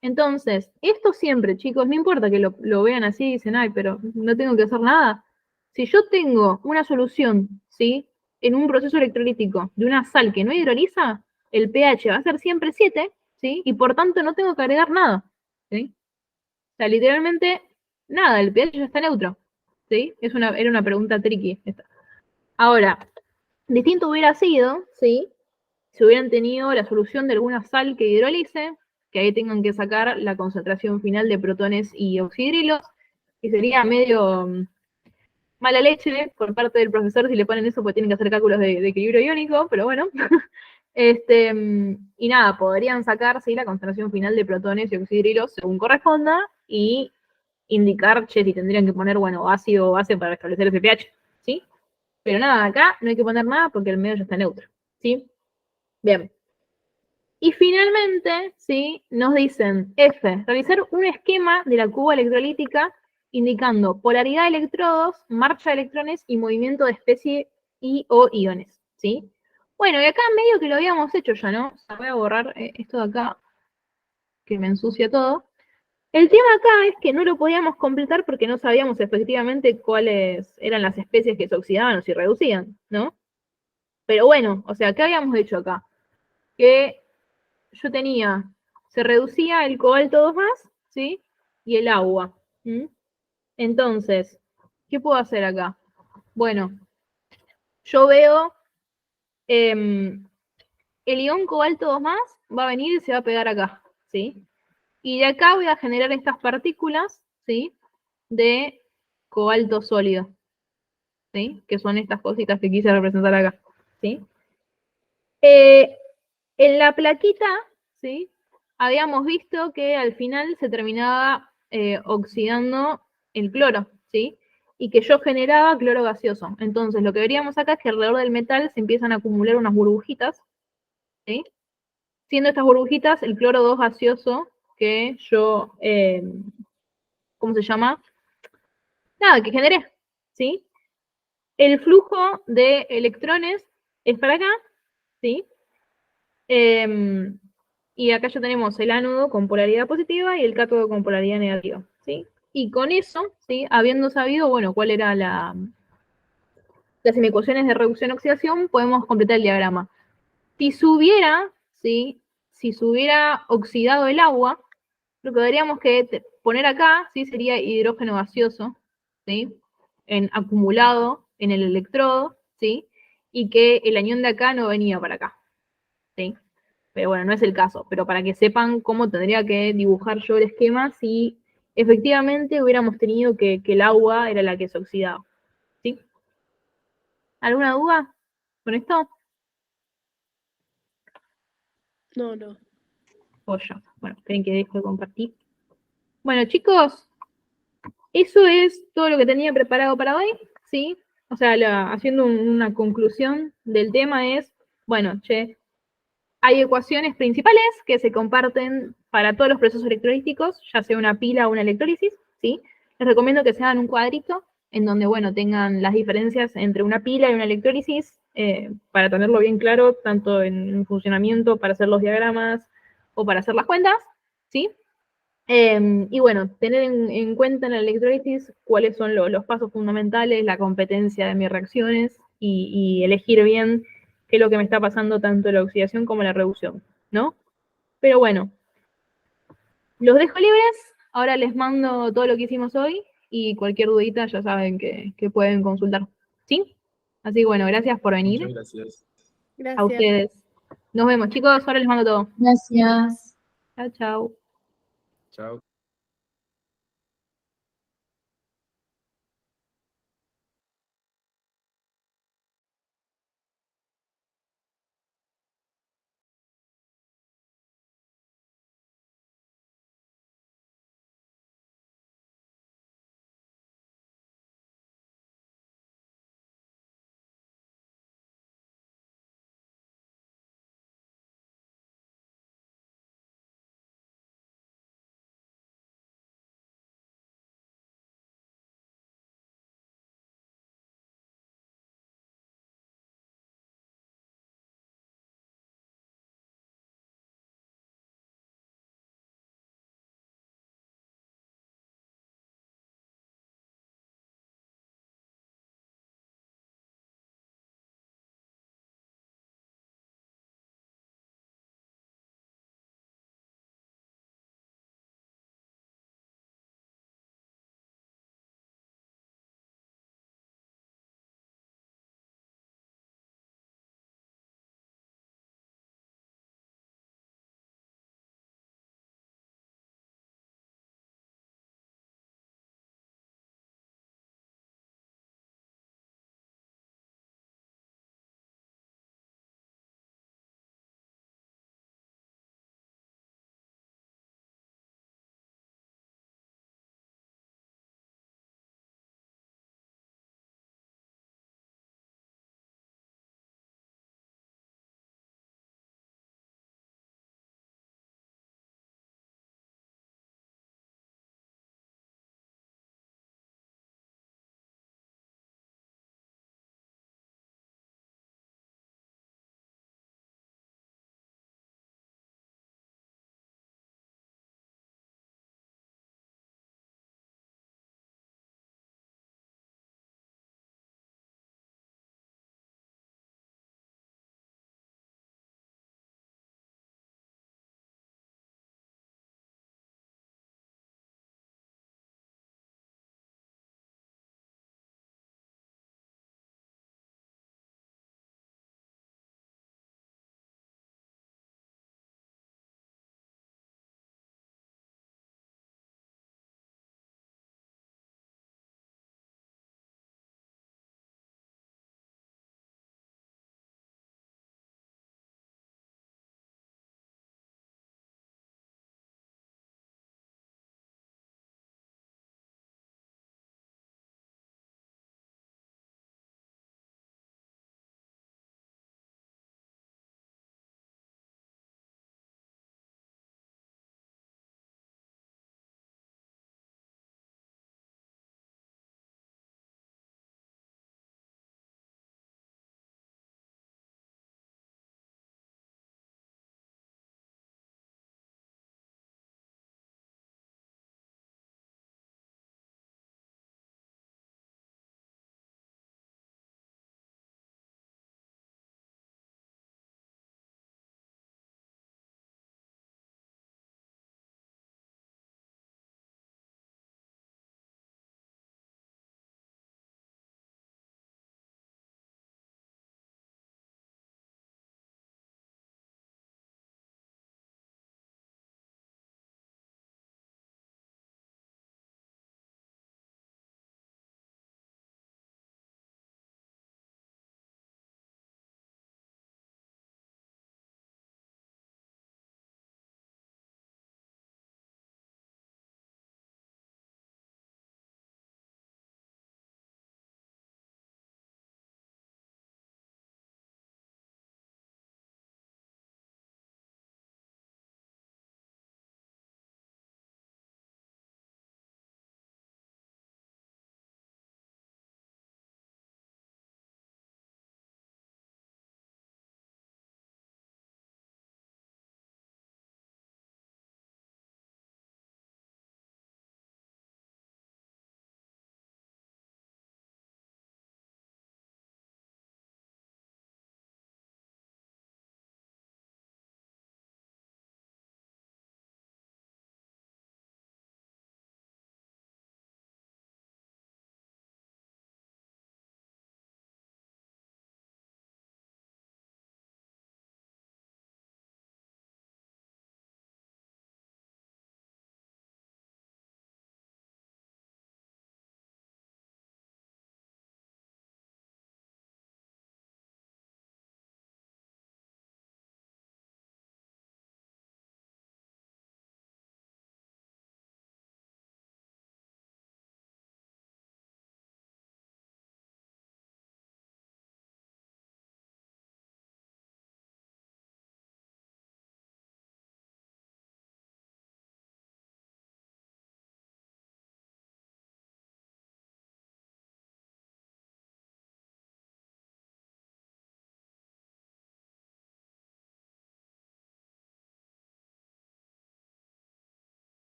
S1: Entonces, esto siempre, chicos, no importa que lo vean así y dicen, ay, pero no tengo que hacer nada. Si yo tengo una solución, ¿sí? En un proceso electrolítico de una sal que no hidroliza, el pH va a ser siempre 7, ¿sí? Y por tanto no tengo que agregar nada, ¿sí? O sea, literalmente, nada, el pH ya está neutro, ¿sí? Era una pregunta tricky esta. Ahora, distinto hubiera sido, ¿sí? Si hubieran tenido la solución de alguna sal que hidrolice, que ahí tengan que sacar la concentración final de protones y oxidrilos, y sería medio mala leche por parte del profesor si le ponen eso, porque tienen que hacer cálculos de equilibrio iónico, pero bueno. Y nada, podrían sacar ¿sí? la concentración final de protones y oxidrilos según corresponda y indicar, che, si tendrían que poner, bueno, ácido o base para establecer ese pH, ¿sí? Pero nada, acá no hay que poner nada porque el medio ya está neutro, ¿sí? Bien. Y finalmente, ¿sí? Nos dicen, F, realizar un esquema de la cuba electrolítica indicando polaridad de electrodos, marcha de electrones y movimiento de especie y o iones, ¿sí? Bueno, y acá medio que lo habíamos hecho ya, ¿no? O sea, voy a borrar esto de acá, que me ensucia todo. El tema acá es que no lo podíamos completar porque no sabíamos efectivamente cuáles eran las especies que se oxidaban o se reducían, ¿no? Pero bueno, o sea, ¿qué habíamos hecho acá? Que yo tenía, se reducía el cobalto 2 más, ¿sí? Y el agua. Entonces, ¿qué puedo hacer acá? Bueno, yo veo el ion cobalto 2 más va a venir y se va a pegar acá, ¿sí? Y de acá voy a generar estas partículas, ¿sí? De cobalto sólido, ¿sí? Que son estas cositas que quise representar acá, ¿sí? En la plaquita, ¿sí? Habíamos visto que al final se terminaba oxidando el cloro, ¿sí? Y que yo generaba cloro gaseoso. Entonces, lo que veríamos acá es que alrededor del metal se empiezan a acumular unas burbujitas, ¿sí? Siendo estas burbujitas el cloro 2 gaseoso que yo, ¿cómo se llama? Nada, que generé, ¿sí? El flujo de electrones es para acá, ¿sí? Y acá ya tenemos el ánodo con polaridad positiva y el cátodo con polaridad negativa, ¿sí? Y con eso, ¿sí? Habiendo sabido, bueno, cuál era las inecuaciones de reducción-oxidación, podemos completar el diagrama. Si se hubiera, ¿sí? Si se hubiera oxidado el agua, lo que tendríamos que poner acá, ¿sí? Sería hidrógeno gaseoso, ¿sí? Acumulado en el electrodo, ¿sí? Y que el anión de acá no venía para acá, ¿sí? Pero bueno, no es el caso. Pero para que sepan cómo tendría que dibujar yo el esquema si efectivamente hubiéramos tenido que el agua era la que se oxidaba, ¿sí? ¿Alguna duda con esto?
S5: No.
S1: Pollo. Bueno, ¿creen que dejo de compartir? Bueno, chicos, eso es todo lo que tenía preparado para hoy, ¿sí? O sea, haciendo una conclusión del tema es, bueno, che, hay ecuaciones principales que se comparten para todos los procesos electrolíticos, ya sea una pila o una electrólisis, ¿sí? Les recomiendo que se hagan un cuadrito en donde, bueno, tengan las diferencias entre una pila y una electrólisis para tenerlo bien claro, tanto en funcionamiento, para hacer los diagramas o para hacer las cuentas, ¿sí? Y bueno, tener en cuenta en la electrólisis cuáles son los pasos fundamentales, la competencia de mis reacciones, y elegir bien qué es lo que me está pasando tanto la oxidación como la reducción, ¿no? Pero bueno, los dejo libres, ahora les mando todo lo que hicimos hoy y cualquier dudita ya saben que pueden consultar, ¿sí? Así que bueno, gracias por venir.
S3: Muchas gracias.
S1: A
S5: Gracias.
S1: ustedes. Nos vemos, chicos, ahora les mando todo.
S4: Gracias.
S1: Chao, chao.
S3: Chao.